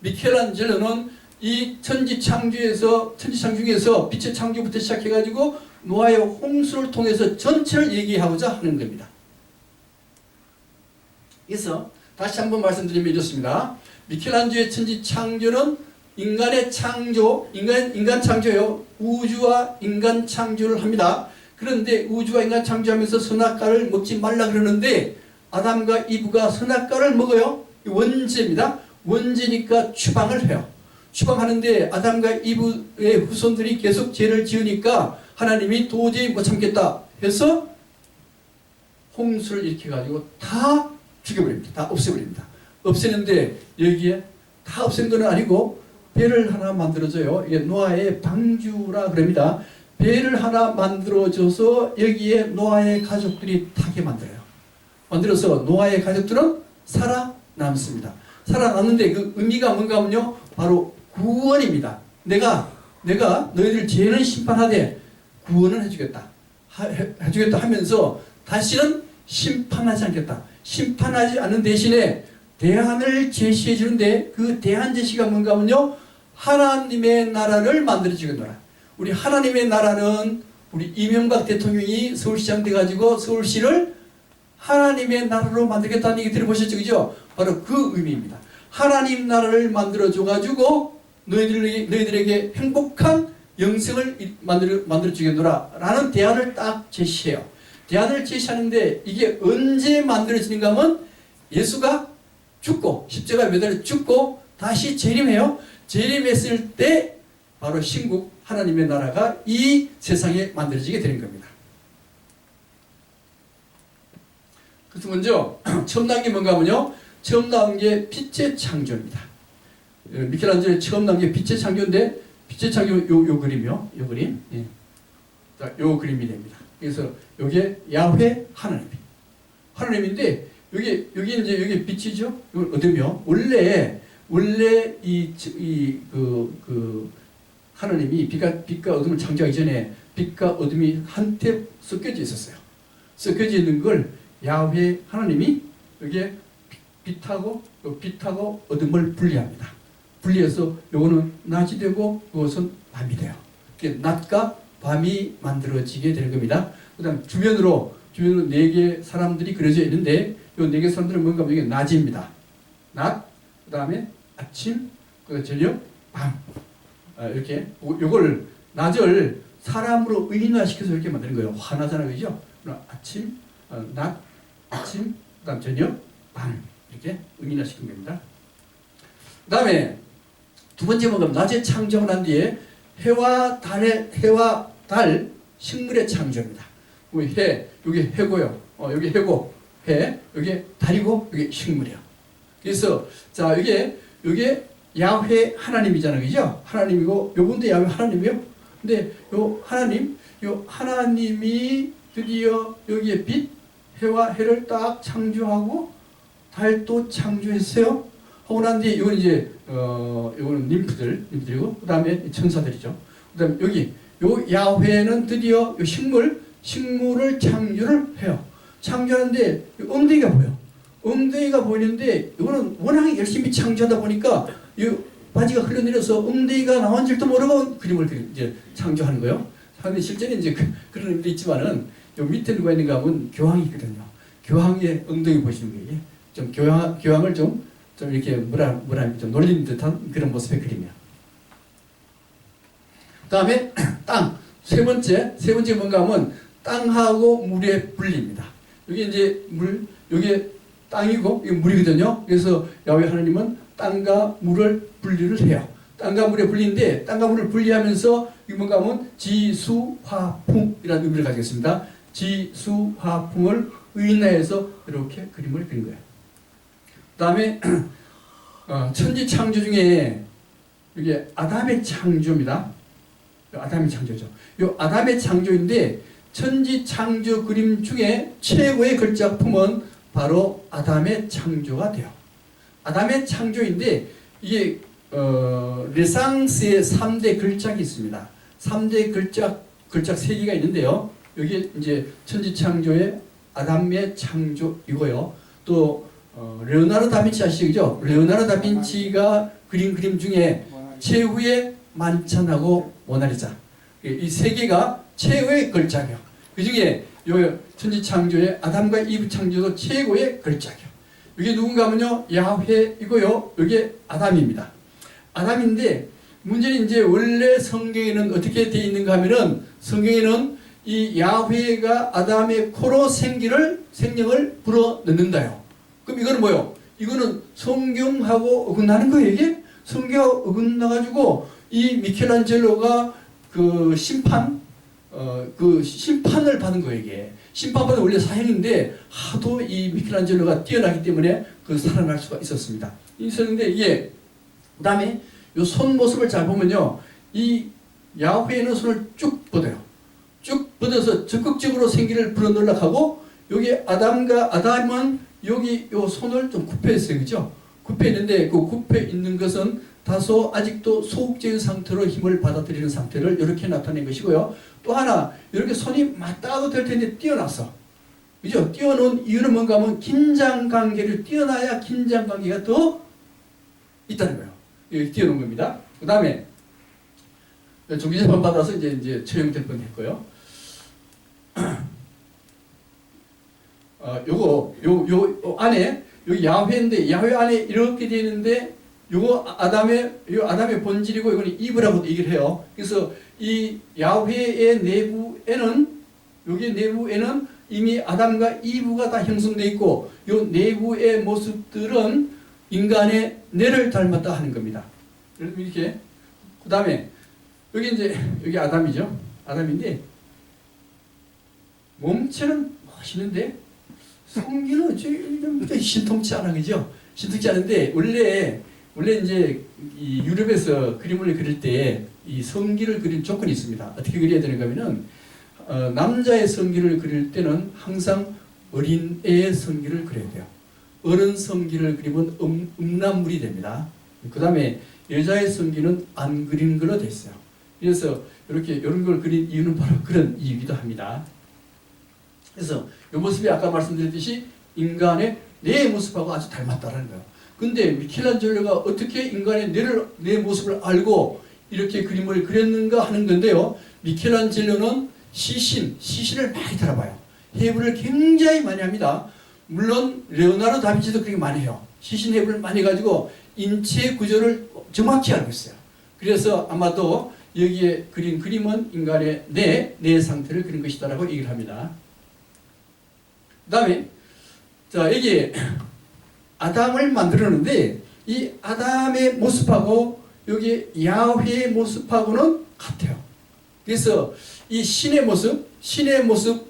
미켈란젤로는 이 천지 창조에서 빛의 창조부터 시작해가지고 노아의 홍수를 통해서 전체를 얘기하고자 하는 겁니다. 그래서 다시 한번 말씀드리면 이렇습니다. 미켈란젤로의 천지 창조는 인간의 창조, 인간 창조요. 우주와 인간 창조를 합니다. 그런데 우주와 인간 창조하면서 선악과를 먹지 말라 그러는데 아담과 이브가 선악과를 먹어요. 원죄입니다. 원죄니까 추방을 해요. 추방하는데 아담과 이브의 후손들이 계속 죄를 지으니까 하나님이 도저히 못 참겠다 해서 홍수를 일으켜가지고 다 죽여버립니다. 다 없애버립니다. 없애는데 여기에 다 없애는 건 아니고 배를 하나 만들어줘요. 이게 노아의 방주라 그럽니다. 배를 하나 만들어줘서 여기에 노아의 가족들이 타게 만들어요. 만들어서 노아의 가족들은 살아남습니다. 살아남는데 그 의미가 뭔가 하면요, 바로 구원입니다. 내가 너희들 죄는 심판하되 구원을 해주겠다. 해주겠다 하면서 다시는 심판하지 않겠다. 심판하지 않는 대신에 대안을 제시해 주는데 그 대안 제시가 뭔가 하면요, 하나님의 나라를 만들어 주겠노라. 우리 하나님의 나라는 우리 이명박 대통령이 서울시장 돼가지고 서울시를 하나님의 나라로 만들겠다는 얘기 들어보셨죠? 그죠? 바로 그 의미입니다. 하나님 나라를 만들어줘가지고 너희들에게 행복한 영생을 만들어 주겠노라 라는 대안을 딱 제시해요. 대안을 제시하는데 이게 언제 만들어지는가 하면 예수가 죽고 십자가에 매달려 죽고 다시 재림해요. 재림했을 때 바로 신국 하나님의 나라가 이 세상에 만들어지게 되는 겁니다. 그래서 먼저 처음 나온 게 뭔가 하면요, 처음 나온 게 빛의 창조입니다. 미켈란젤로의 처음 나온 게 빛의 창조인데 빛의 창조 요 그림이요. 요 그림. 예. 자, 요 그림이 됩니다. 그래서 요게 야훼 하나님인데 여기 이제 여기 빛이죠. 이걸 어둠이요. 원래 그 하나님이 빛과 어둠을 창조하기 전에 빛과 어둠이 한때 섞여져 있었어요. 섞여져 있는 걸 야훼 하나님이 여기에 빛하고 어둠을 분리합니다. 분리해서 요거는 낮이 되고 이것은 밤이 돼요. 낮과 밤이 만들어지게 되는 겁니다. 그 다음 주변으로 4개의 사람들이 그려져 있는데 이 4개의 사람들은 뭔가 이게 낮입니다. 낮, 그 다음에 아침, 그 저녁, 밤. 이렇게 요걸 낮을 사람으로 의인화시켜서 이렇게 만드는 거예요. 화나잖아요, 그죠? 아침, 낮, 아침, 그 다음 저녁, 밤. 이렇게 의인화시킨 겁니다. 그 다음에 두 번째 뭔가 낮에 창조를 한 뒤에 해와 달, 식물의 창조입니다. 여기 해고요. 여기 해고, 해, 여기 달이고, 여기 식물이요. 그래서, 자, 여기 야훼 하나님이잖아요. 그죠? 하나님이고, 요분도 야훼 하나님이요. 근데 요 하나님이 드디어 여기에 빛, 해와 해를 딱 창조하고, 달도 창조했어요. 하고 난 뒤에, 이건 이제, 요거는 님프들이고, 그 다음에 천사들이죠. 그 다음에 여기, 요 야훼는 드디어 요 식물을 창조를 해요. 창조하는데 엉덩이가 보여. 엉덩이가 보이는데 이거는 워낙 열심히 창조하다 보니까 이 바지가 흘러내려서 엉덩이가 나온 줄도 모르고 그림을 이제 창조하는 거예요. 근데 실제는 이제 그런 의미도 있지만은 요 밑에 누가 있는가 하면 교황이 있거든요. 교황의 엉덩이 보시는 거예요. 좀 교황을 좀 이렇게 좀 놀리는 듯한 그런 모습의 그림이야. 그 다음에 땅. 세 번째 뭔가 하면 땅하고 물의 분리입니다. 여기 이제 여기 땅이고, 이게 물이거든요. 그래서 야훼 하나님은 땅과 물을 분리를 해요. 땅과 물의 분리인데, 땅과 물을 분리하면서, 이게 뭔가 하면 지수화풍이라는 의미를 가지고 있습니다. 지수화풍을 의인화해서 이렇게 그림을 그린 거예요. 그 다음에, 천지 창조 중에, 이게 아담의 창조입니다. 아담의 창조죠. 이 아담의 창조인데 천지 창조 그림 중에 최고의 걸작품은 바로 아담의 창조가 돼요. 아담의 창조인데 이게 르상스의 3대 걸작이 있습니다. 3대 걸작 3개가 있는데요. 여기 이제 천지 창조의 아담의 창조이고요. 또 레오나르도 다빈치 아시죠? 레오나르도 다빈치가 그린 그림 중에 최후의 만찬하고 모나리자, 이 3개가 최고의 걸작이요. 그 중에 요 천지 창조의 아담과 이브 창조도 최고의 걸작이요. 이게 누군가 하면요, 야훼이고요. 이게 아담입니다. 아담인데 문제는 이제 원래 성경에는 어떻게 되어 있는가 하면은 성경에는 이 야훼가 아담의 코로 생명을 불어넣는다요. 그럼 이거는 뭐요? 이거는 성경하고 어긋나는 거예요, 이게? 성경하고 어긋나가지고 이 미켈란젤로가 그 심판을 받은 거예요, 이게. 심판받은 원래 사형인데 하도 이 미켈란젤로가 뛰어나기 때문에 살아날 수가 있었습니다. 있었는데 이게 그 다음에 이 손 모습을 잘 보면요, 이 야훼는 손을 쭉 뻗어요. 쭉 뻗어서 적극적으로 생기를 불어넣으려고 하고, 여기 아담은 여기 요 손을 좀 굽혀있어요, 그죠? 굽혀있는데 그 굽혀있는 것은 다소 아직도 소극적인 상태로 힘을 받아들이는 상태를 이렇게 나타낸 것이고요. 또 하나, 이렇게 손이 맞닿아도 될 텐데 뛰어났어. 그죠? 뛰어놓은 이유는 뭔가 하면 긴장관계를 뛰어나야 긴장관계가 더 있다는 거예요. 여기 뛰어놓은 겁니다. 그 다음에 종기재판 받아서 이제 처형될 뻔했고요. 요 안에 여기 야훼인데 야훼 안에 이렇게 되어 있는데 요거 아담의 본질이고 이거는 이브라고도 얘기를 해요. 그래서 이 야훼의 내부에는 여기 내부에는 이미 아담과 이브가 다 형성되어 있고 요 내부의 모습들은 인간의 뇌를 닮았다 하는 겁니다. 이렇게 그 다음에 여기 아담이죠. 아담인데 몸체는 멋있는데 성기는 좀 신통치 않아, 그죠? 신통치 않은데 원래 이제 이 유럽에서 그림을 그릴 때 이 성기를 그릴 조건이 있습니다. 어떻게 그려야 되는가 하면은 남자의 성기를 그릴 때는 항상 어린 애의 성기를 그려야 돼요. 어른 성기를 그리면 음란물이 됩니다. 그 다음에 여자의 성기는 안 그린 걸로 돼 있어요. 그래서 이런 걸 그린 이유는 바로 그런 이유이기도 합니다. 그래서 이 모습이 아까 말씀드렸듯이 인간의 뇌의 모습하고 아주 닮았다는 거예요. 근데 미켈란젤로가 어떻게 인간의 뇌 모습을 알고 이렇게 그림을 그렸는가 하는 건데요. 미켈란젤로는 시신을 많이 달아봐요. 해부를 굉장히 많이 합니다. 물론 레오나르도 다빈치도 그렇게 많이 해요. 시신 해부를 많이 해가지고 인체 구조를 정확히 알고 있어요. 그래서 아마도 여기에 그린 그림은 인간의 뇌 상태를 그린 것이다라고 얘기를 합니다. 그 다음에 자 여기 아담을 만들었는데 이 아담의 모습하고 여기 야훼의 모습하고는 같아요. 그래서 이 신의 모습,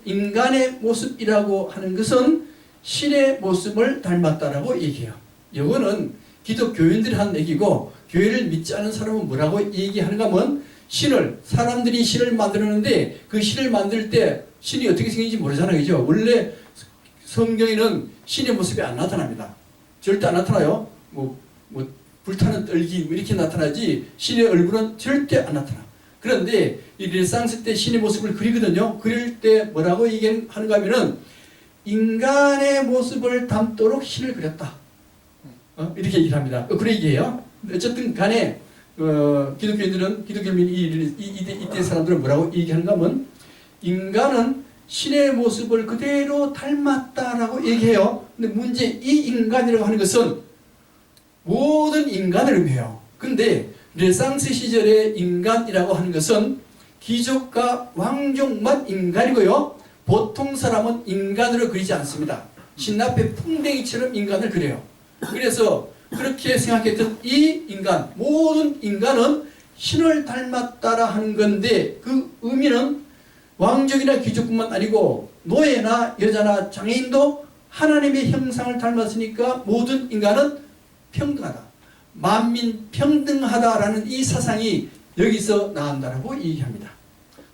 인간의 모습이라고 하는 것은 신의 모습을 닮았다라고 얘기해요. 이거는 기독교인들이 하는 얘기고 교회를 믿지 않은 사람은 뭐라고 얘기하는가 하면 사람들이 신을 만들었는데 그 신을 만들 때 신이 어떻게 생긴지 모르잖아요. 그죠? 원래 성경에는 신의 모습이 안 나타납니다. 절대 안 나타나요. 불타는 떨기 이렇게 나타나지 신의 얼굴은 절대 안 나타나. 그런데 이 르네상스 때 신의 모습을 그리거든요. 그릴 때 뭐라고 얘기하는가 하면은 인간의 모습을 담도록 신을 그렸다. 이렇게 얘기를 합니다. 그런 얘기예요. 어쨌든 간에 기독교인들은 이때 사람들은 뭐라고 얘기하는가 하면 인간은 신의 모습을 그대로 닮았다라고 얘기해요. 근데 문제 이 인간이라고 하는 것은 모든 인간을 의미해요. 근데 르네상스 시절의 인간이라고 하는 것은 귀족과 왕족만 인간이고요. 보통 사람은 인간으로 그리지 않습니다. 신라페 풍뎅이처럼 인간을 그려요. 그래서 그렇게 생각했던 이 인간, 모든 인간은 신을 닮았다라 하는 건데 그 의미는 왕족이나 귀족뿐만 아니고 노예나 여자나 장애인도 하나님의 형상을 닮았으니까 모든 인간은 평등하다. 만민 평등하다라는 이 사상이 여기서 나온다라고 얘기합니다.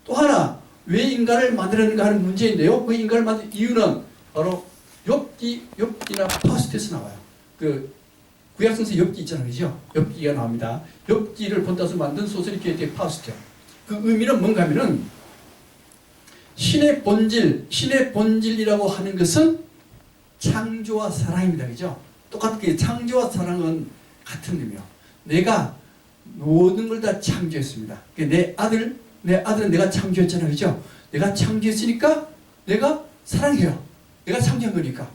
또 하나 왜 인간을 만들었는가 하는 문제인데요. 그 인간을 만든 이유는 바로 욥기나 파스트에서 나와요. 그 구약성서 욥기 있잖아요, 그죠? 욥기가 나옵니다. 욥기를 본따서 만든 소설이 게테 파스트. 그 의미는 뭔가 하면은 신의 본질이라고 하는 것은 창조와 사랑입니다, 그죠? 똑같게 창조와 사랑은 같은 의미요. 내가 모든 걸 다 창조했습니다. 내 아들은 내가 창조했잖아요, 그죠? 내가 창조했으니까 내가 사랑해요. 내가 창조한 거니까.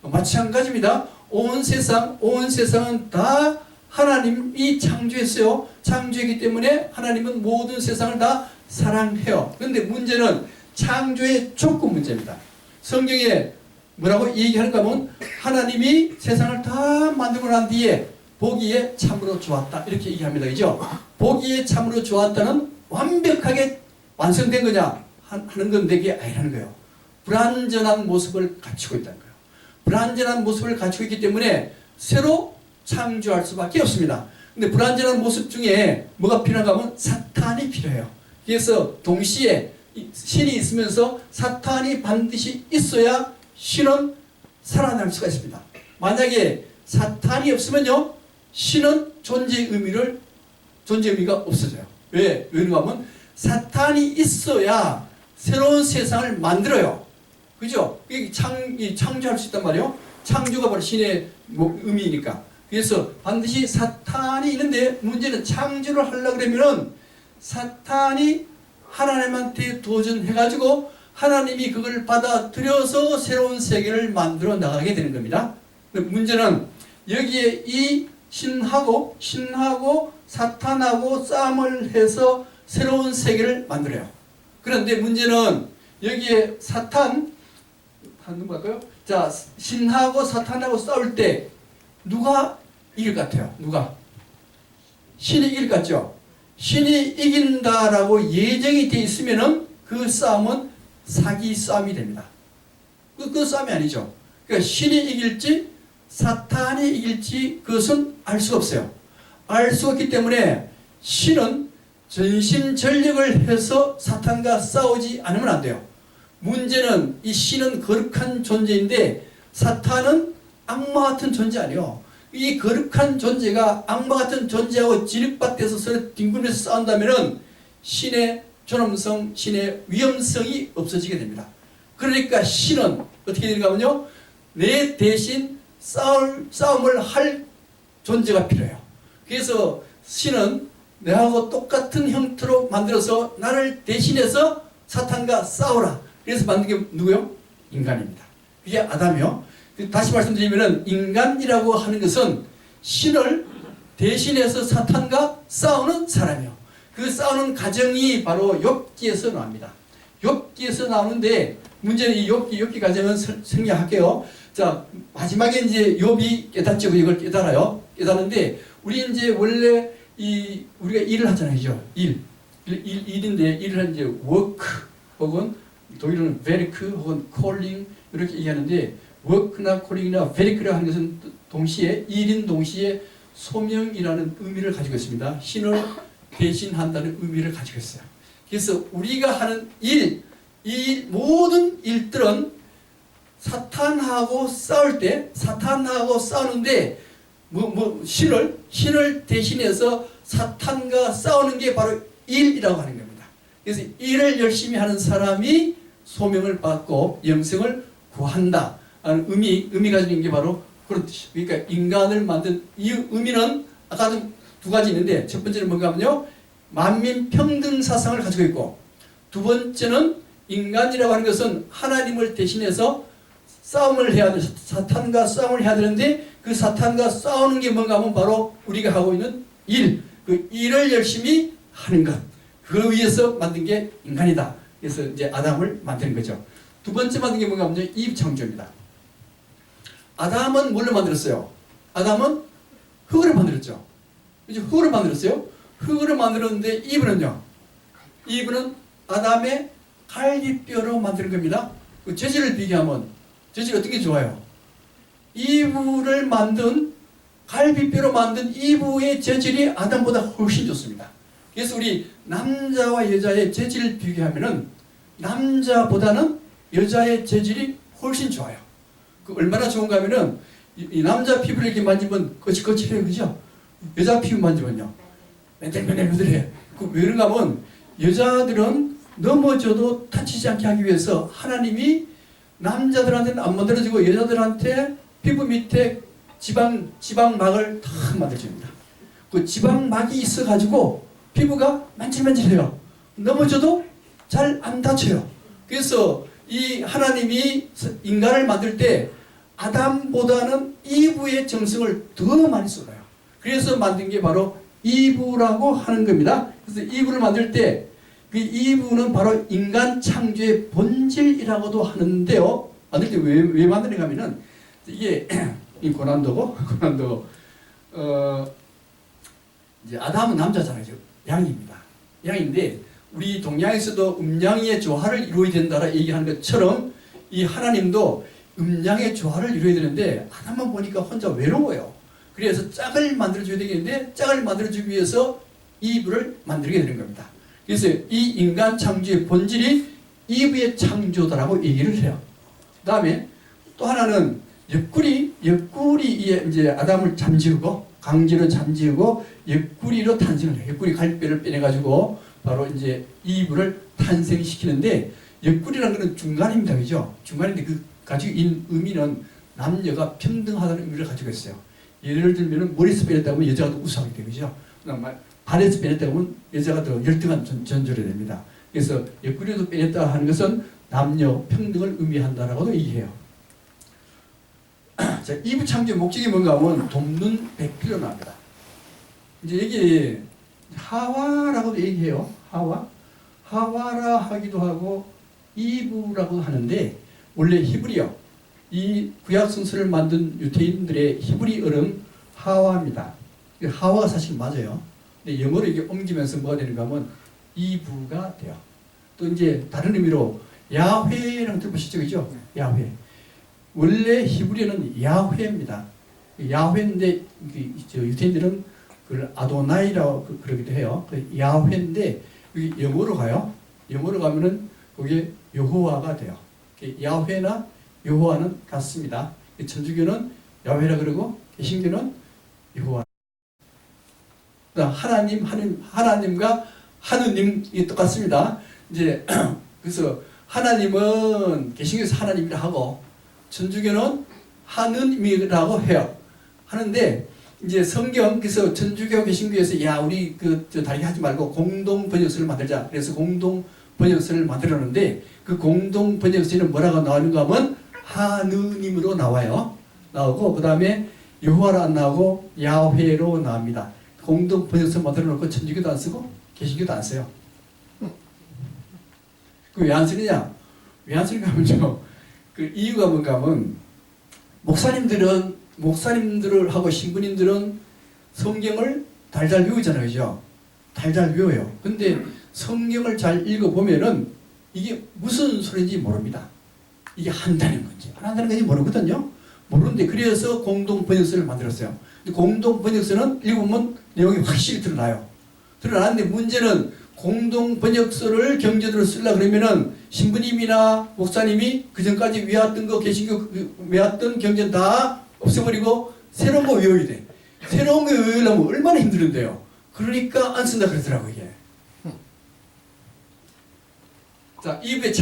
마찬가지입니다. 온 세상은 다 하나님이 창조했어요. 창조했기 때문에 하나님은 모든 세상을 다 사랑해요. 그런데 문제는 창조의 조건 문제입니다. 성경에 뭐라고 얘기하는가 하면 하나님이 세상을 다 만들고 난 뒤에 보기에 참으로 좋았다 이렇게 얘기합니다. 그죠? 보기에 참으로 좋았다는 완벽하게 완성된 거냐 하는 건데 그게 아니라는 거예요. 불완전한 모습을 갖추고 있다는 거예요. 불완전한 모습을 갖추고 있기 때문에 새로 창조할 수밖에 없습니다. 근데 불완전한 모습 중에 뭐가 필요한가 하면 사탄이 필요해요. 그래서 동시에 신이 있으면서 사탄이 반드시 있어야 신은 살아날 수가 있습니다. 만약에 사탄이 없으면요, 신은 존재 의미가 없어져요. 왜? 왜냐면 하면 사탄이 있어야 새로운 세상을 만들어요. 그죠? 창조할 수 있단 말이에요. 창조가 바로 신의 의미니까. 그래서 반드시 사탄이 있는데 문제는 창조를 하려고 그러면은 사탄이 하나님한테 도전해가지고 하나님이 그걸 받아들여서 새로운 세계를 만들어 나가게 되는 겁니다. 문제는 여기에 이 신하고 사탄하고 싸움을 해서 새로운 세계를 만들어요. 그런데 문제는 여기에 자, 신하고 사탄하고 싸울 때 누가 이길 것 같아요? 누가? 신이 이길 것 같죠? 신이 이긴다라고 예정이 되어 있으면은 그 싸움은 사기 싸움이 됩니다. 그 싸움이 아니죠. 그러니까 신이 이길지 사탄이 이길지 그것은 알 수가 없어요. 알 수 없기 때문에 신은 전심전력을 해서 사탄과 싸우지 않으면 안 돼요. 문제는 이 신은 거룩한 존재인데 사탄은 악마 같은 존재 아니에요. 이 거룩한 존재가 악마 같은 존재하고 진흙밭에서 서로 뒹굴면서 싸운다면은 신의 존엄성, 신의 위험성이 없어지게 됩니다. 그러니까 신은 어떻게 되는가 하면요, 내 대신 싸움을 할 존재가 필요해요. 그래서 신은 내하고 똑같은 형태로 만들어서 나를 대신해서 사탄과 싸우라. 그래서 만든 게 누구요? 인간입니다. 그게 아담이요. 다시 말씀드리면 인간이라고 하는 것은 신을 대신해서 사탄과 싸우는 사람이요. 그 싸우는 과정이 바로 욥기에서 나옵니다. 욥기에서 나오는데 문제는 이 욥기 과정은 생략할게요. 자, 마지막에 이제 욥이 깨닫죠. 이걸 깨달아요. 깨닫는데 우리 이제 원래 우리가 일을 하잖아요. 일인데 일을 한 이제 work 혹은 독일어는 werk 혹은 calling 이렇게 얘기하는데 work나 calling이나 werk라고 하는 것은 동시에 일인 동시에 소명이라는 의미를 가지고 있습니다. 신을 대신한다는 의미를 가지고 있어요. 그래서 우리가 하는 모든 일들은 사탄하고 싸울 때 사탄하고 싸우는데 신을 대신해서 사탄과 싸우는 게 바로 일이라고 하는 겁니다. 그래서 일을 열심히 하는 사람이 소명을 받고 영생을 구한다 하는 의미 가지는 게 바로 그런 뜻이에요. 그러니까 인간을 만든 이 의미는 아까 두 가지 있는데 첫 번째는 뭔가 하면요, 만민 평등 사상을 가지고 있고, 두 번째는 인간이라고 하는 것은 하나님을 대신해서 싸움을 해야 돼. 사탄과 싸움을 해야 되는데 그 사탄과 싸우는 게 뭔가 하면 바로 우리가 하고 있는 그 일을 열심히 하는 것. 그걸 위해서 만든 게 인간이다. 그래서 이제 아담을 만드는 거죠. 두 번째 만든 게 뭔가 하면 이 창조입니다. 아담은 뭘로 만들었어요? 아담은 흙으로 만들었죠. 그죠? 흙으로 만들었어요. 흙으로 만들었는데 이브는요? 이브는 아담의 갈비뼈로 만드는 겁니다. 그 재질을 비교하면 재질이 어떻게 좋아요? 이브를 만든 갈비뼈로 만든 이브의 재질이 아담보다 훨씬 좋습니다. 그래서 우리 남자와 여자의 재질을 비교하면은 남자보다는 여자의 재질이 훨씬 좋아요. 그 얼마나 좋은가 하면은 이 남자 피부를 이렇게 만지면 거칠거칠해요. 그죠? 여자 피부 만지면요, 맨들맨들해. 왜 그런가 하면 여자들은 넘어져도 다치지 않게 하기 위해서 하나님이 남자들한테는 안 만들어지고 여자들한테 피부 밑에 지방막을 다 만들어줍니다. 그 지방막이 있어가지고 피부가 만질만질해요. 넘어져도 잘 안 다쳐요. 그래서 이 하나님이 인간을 만들 때 아담보다는 이브의 정성을 더 많이 쏟아요. 그래서 만든 게 바로 이브라고 하는 겁니다. 그래서 이브를 만들 때 그 이브는 바로 인간 창조의 본질이라고도 하는데요. 만들 때 왜 만드는가 하면은 이게 이 고난도고 이제 아담은 남자잖아요. 양입니다. 양인데 우리 동양에서도 음양의 조화를 이루어야 된다라 얘기하는 것처럼 이 하나님도 음양의 조화를 이루어야 되는데 아담만 보니까 혼자 외로워요. 그래서 짝을 만들어줘야 되겠는데 짝을 만들어주기 위해서 이브를 만들게 되는 겁니다. 그래서 이 인간 창조의 본질이 이브의 창조다라고 얘기를 해요. 그 다음에 또 하나는 옆구리 이제 아담을 잠지우고 강제로 잠지우고 옆구리로 탄생을 해요. 옆구리 갈뼈를 빼내가지고 바로 이제 이브를 탄생시키는데 옆구리라는 것은 중간입니다. 그죠? 중간인데 그 가지고 있는 의미는 남녀가 평등하다는 의미를 가지고 있어요. 예를 들면 머리에서 빼냈다 보면 여자가 더 우수하게 되죠. 발에서 빼냈다 보면 여자가 더 열등한 전조를 됩니다. 그래서 옆구리도 빼냈다 하는 것은 남녀 평등을 의미한다라고도 얘기해요. 자, 이브 창조의 목적이 뭔가 하면 돕는 배필로 나옵니다. 이제 여기 하와라고도 얘기해요. 하와라 하기도 하고 이브라고 하는데 원래 히브리어 이 구약 성서를 만든 유대인들의 히브리어는 하와입니다. 하와가 사실 맞아요. 근데 영어로 이게 옮기면서 뭐가 되는가 하면 이브가 돼요. 또 이제 다른 의미로 야훼라고 들어보셨죠? 그죠? 야훼. 원래 히브리어는 야훼입니다. 야훼인데 유대인들은 그걸 아도나이라고 그러기도 해요. 야훼인데 영어로 가요. 영어로 가면은 그게 여호와가 돼요. 야훼나 여호와는 같습니다. 천주교는 야훼라 그러고 개신교는 여호와. 하나님과 하느님이 똑같습니다. 이제 그래서 하나님은 개신교에서 하나님이라 하고 천주교는 하느님이라고 해요. 하는데 이제 성경 그래서 천주교 개신교에서 야 우리 저 다르게 하지 말고 공동 번역서를 만들자. 그래서 공동 번역서를 만들었는데 그 공동 번역서는 뭐라고 나오는가 하면 하느님으로 나와요. 나오고 그 다음에 여호와로 안 나오고 야훼로 나옵니다. 공동 번역서 만들어 놓고 천주교도 안 쓰고 개신교도 안 써요. 그 왜 안 쓰느냐? 왜 안 쓰는가 하면요. 그 이유가 뭔가 하면 목사님들을 하고 신부님들은 성경을 달달 외우잖아요. 그죠? 달달 외워요. 근데 성경을 잘 읽어보면은 이게 무슨 소리인지 모릅니다. 이게 한다는 건지 안 한다는 건지 모르거든요. 모르는데 그래서 공동 번역서를 만들었어요. 공동 번역서는 읽으면 내용이 확실히 드러나요. 드러나는데 문제는 공동 번역서를 경전으로 쓰려고 그러면은 신부님이나 목사님이 그 전까지 외웠던 거 개신교 외웠던 경전 다 없애버리고 새로운 거 외워야 돼. 새로운 거 외우려면 얼마나 힘들은데요. 그러니까 안 쓴다 그러더라고 이게. 자, 이브의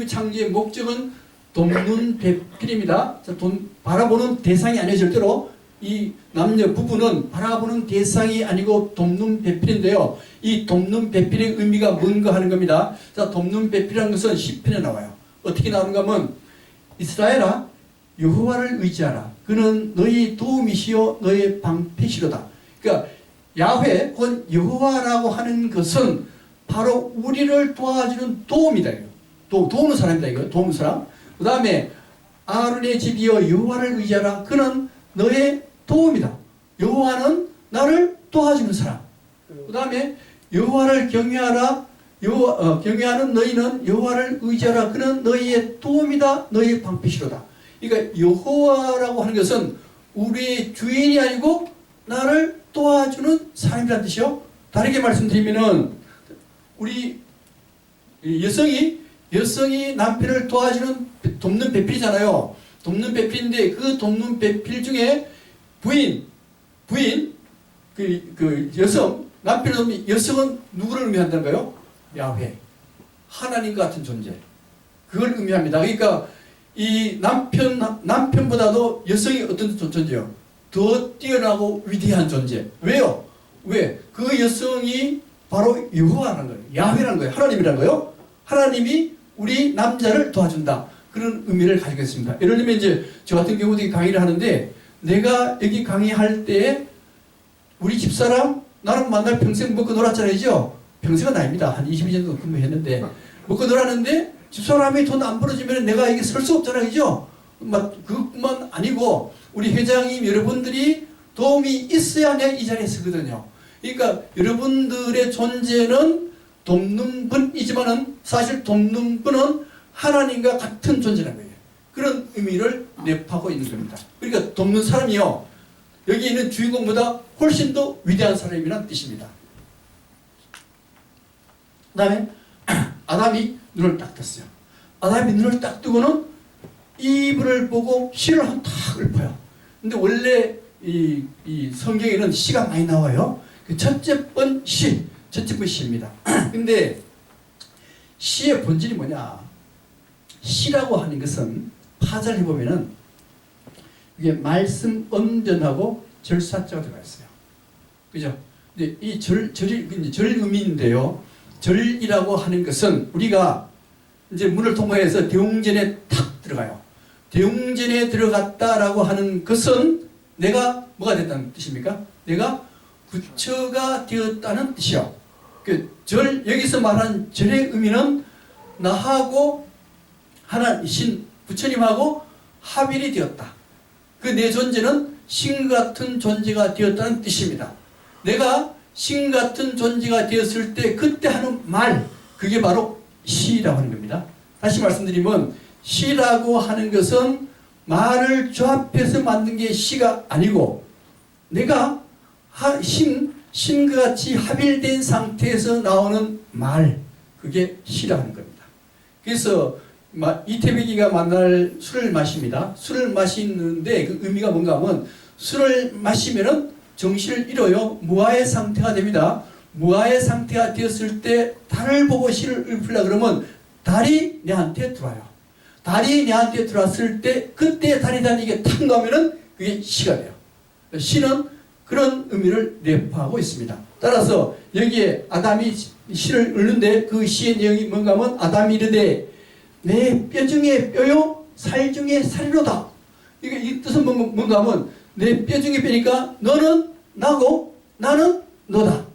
창조의 목적은 돕는 배필입니다. 자, 바라보는 대상이 아니에요. 절대로 이 남녀 부부는 바라보는 대상이 아니고 돕는 배필인데요. 이 돕는 배필의 의미가 뭔가 하는 겁니다. 자, 돕는 배필이라는 것은 시편에 나와요. 어떻게 나오는가 하면 이스라엘아 여호와를 의지하라. 그는 너희 도움이시요 너의 방패시로다. 그러니까 야훼 혹은 여호와라고 하는 것은 바로 우리를 도와주는 도움이다. 도우는 사람이다. 이거 도우는 사람. 그 다음에 아론의 집이여 여호와를 의지하라. 그는 너의 도움이다. 여호와는 나를 도와주는 사람. 그 다음에 여호와를 경외하라. 경외하는 너희는 여호와를 의지하라. 그는 너희의 도움이다. 너희의 방패시로다. 그러니까 여호와라고 하는 것은 우리의 주인이 아니고 나를 도와주는 사람이라는 뜻이요. 다르게 말씀드리면은 우리 여성이 남편을 도와주는 돕는 배필이잖아요. 돕는 배필인데 그 돕는 배필 중에 부인 그 여성 남편을 돕는 여성은 누구를 의미한다는가요? 야훼 하나님과 같은 존재 그걸 의미합니다. 그러니까 이 남편보다도 여성이 어떤 존재요? 더 뛰어나고 위대한 존재. 왜요? 왜? 그 여성이 바로 여호와라는 거예요. 야훼라는 거예요. 하나님이라는 거예요. 하나님이 우리 남자를 도와준다. 그런 의미를 가지고 있습니다. 예를 들면 이제 저 같은 경우도 강의를 하는데 내가 여기 강의할 때 우리 집사람 나는 평생 먹고 놀았잖아요. 평생은 아닙니다. 한 20년 정도 근무했는데 먹고 놀았는데 집사람이 돈 안 벌어주면 내가 이게 설 수 없잖아요. 그죠? 그것뿐만 아니고 우리 회장님 여러분들이 도움이 있어야 내가 이 자리에 서거든요. 그러니까 여러분들의 존재는 돕는 분이지만은 사실 돕는 분은 하나님과 같은 존재라는 거예요. 그런 의미를 내포하고 있는 겁니다. 그러니까 돕는 사람이요, 여기 있는 주인공보다 훨씬 더 위대한 사람이라는 뜻입니다. 그 다음에 아담이 눈을 딱 떴어요. 아담이 눈을 딱 뜨고는 이브를 보고 씨를 한 탁 읊어요. 근데 원래 이 성경에는 시가 많이 나와요. 그 첫째 번 시, 첫째 번 시입니다. 근데 시의 본질이 뭐냐? 시라고 하는 것은 파자를 해보면은 이게 말씀 언변하고 절사자가 들어가 있어요. 그죠? 근데 이 절 의미인데요. 절이라고 하는 것은 우리가 이제 문을 통과해서 대웅전에 탁 들어가요. 대웅전에 들어갔다라고 하는 것은 내가 뭐가 됐다는 뜻입니까? 내가 부처가 되었다는 뜻이요. 그 절, 여기서 말하는 절의 의미는 나하고 하나님, 부처님하고 합일이 되었다. 그 내 존재는 신 같은 존재가 되었다는 뜻입니다. 내가 신 같은 존재가 되었을 때 그때 하는 말, 그게 바로 시라고 하는 겁니다. 다시 말씀드리면 시라고 하는 것은 말을 조합해서 만든 게 시가 아니고 내가 신과 같이 합일된 상태에서 나오는 말, 그게 시라고 하는 겁니다. 그래서 이태백이가 만날 술을 마십니다. 술을 마시는데 그 의미가 뭔가 하면 술을 마시면은 정신을 잃어요. 무아의 상태가 됩니다. 무아의 상태가 되었을 때 달을 보고 시를 읊으려 그러면 달이 내한테 들어와요. 달이 내한테 들어왔을 때 그때 달이 다니게 탁 나오면은 그게 시가 돼요. 시는 그런 의미를 내포하고 있습니다. 따라서 여기에 아담이 시를 읊는데 그 시의 내용이 뭔가 하면 아담이 이르되 내 뼈 중에 뼈요 살 중에 살이로다. 이 뜻은 뭔가 하면 내 뼈 중에 뼈니까 너는 나고 나는 너다.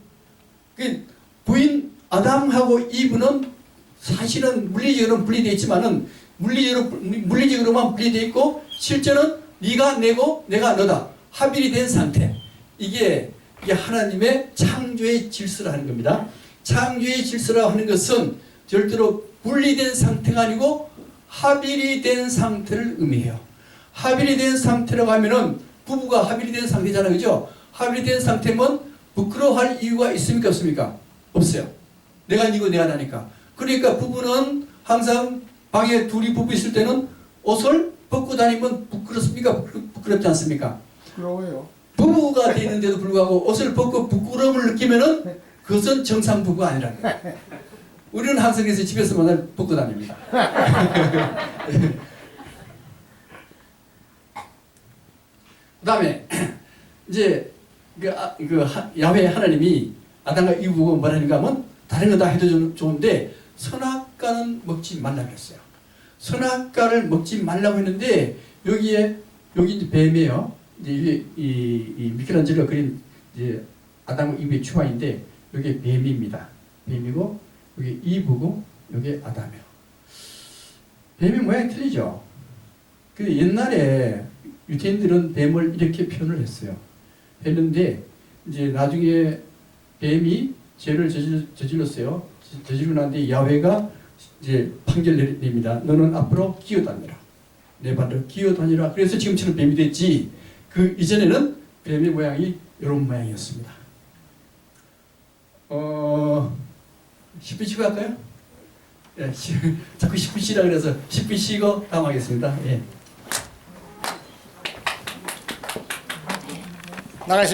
부인 아담하고 이브는 사실은 물리적으로는 분리되어 있지만은 물리적으로만 분리되어 있고 실제는 네가 내고 내가 너다. 합일이 된 상태. 이게 하나님의 창조의 질서를 하는 겁니다. 창조의 질서라고 하는 것은 절대로 분리된 상태가 아니고 합일이 된 상태를 의미해요. 합일이 된 상태라고 하면은 부부가 합일이 된 상태잖아요. 그죠? 합일이 된 상태면 부끄러워할 이유가 있습니까? 없습니까? 없어요. 내가 니고 내가 나니까. 그러니까 부부는 항상 방에 둘이 부부 있을 때는 옷을 벗고 다니면 부끄럽습니까? 부끄럽지 않습니까? 부끄러워요. 부부가 되는데도 불구하고 옷을 벗고 부끄러움을 느끼면은 그것은 정상 부부가 아니라는 거예요. 우리는 항상 그래서 집에서 맨날 벗고 다닙니다. 그 다음에 이제 야훼 하나님이 아담과 이브 보고 뭐라는가 하면 다른 거 다 해도 좋은데 선악과는 먹지 말라고 했어요. 선악과를 먹지 말라고 했는데 여기 이제 뱀이에요. 이제 이 미켈란젤로가 그린 이제 아담과 이브의 추화인데 여기 뱀입니다. 뱀이고 여기 이브고 여기 아담이에요. 뱀의 모양이 틀리죠. 그 옛날에 유태인들은 뱀을 이렇게 표현을 했어요. 했는데 이제 나중에 뱀이 죄를 저질렀어요. 저지르고 난 뒤에 야훼가 이제 판결 내립니다. 너는 앞으로 기어다니라. 내 발로 기어다니라. 그래서 지금처럼 뱀이 됐지. 그 이전에는 뱀의 모양이 이런 모양이었습니다. 10분 쉬고 할까요? 예, 자꾸 10분 쉬라 그래서 10분 쉬고 다음 하겠습니다. 예.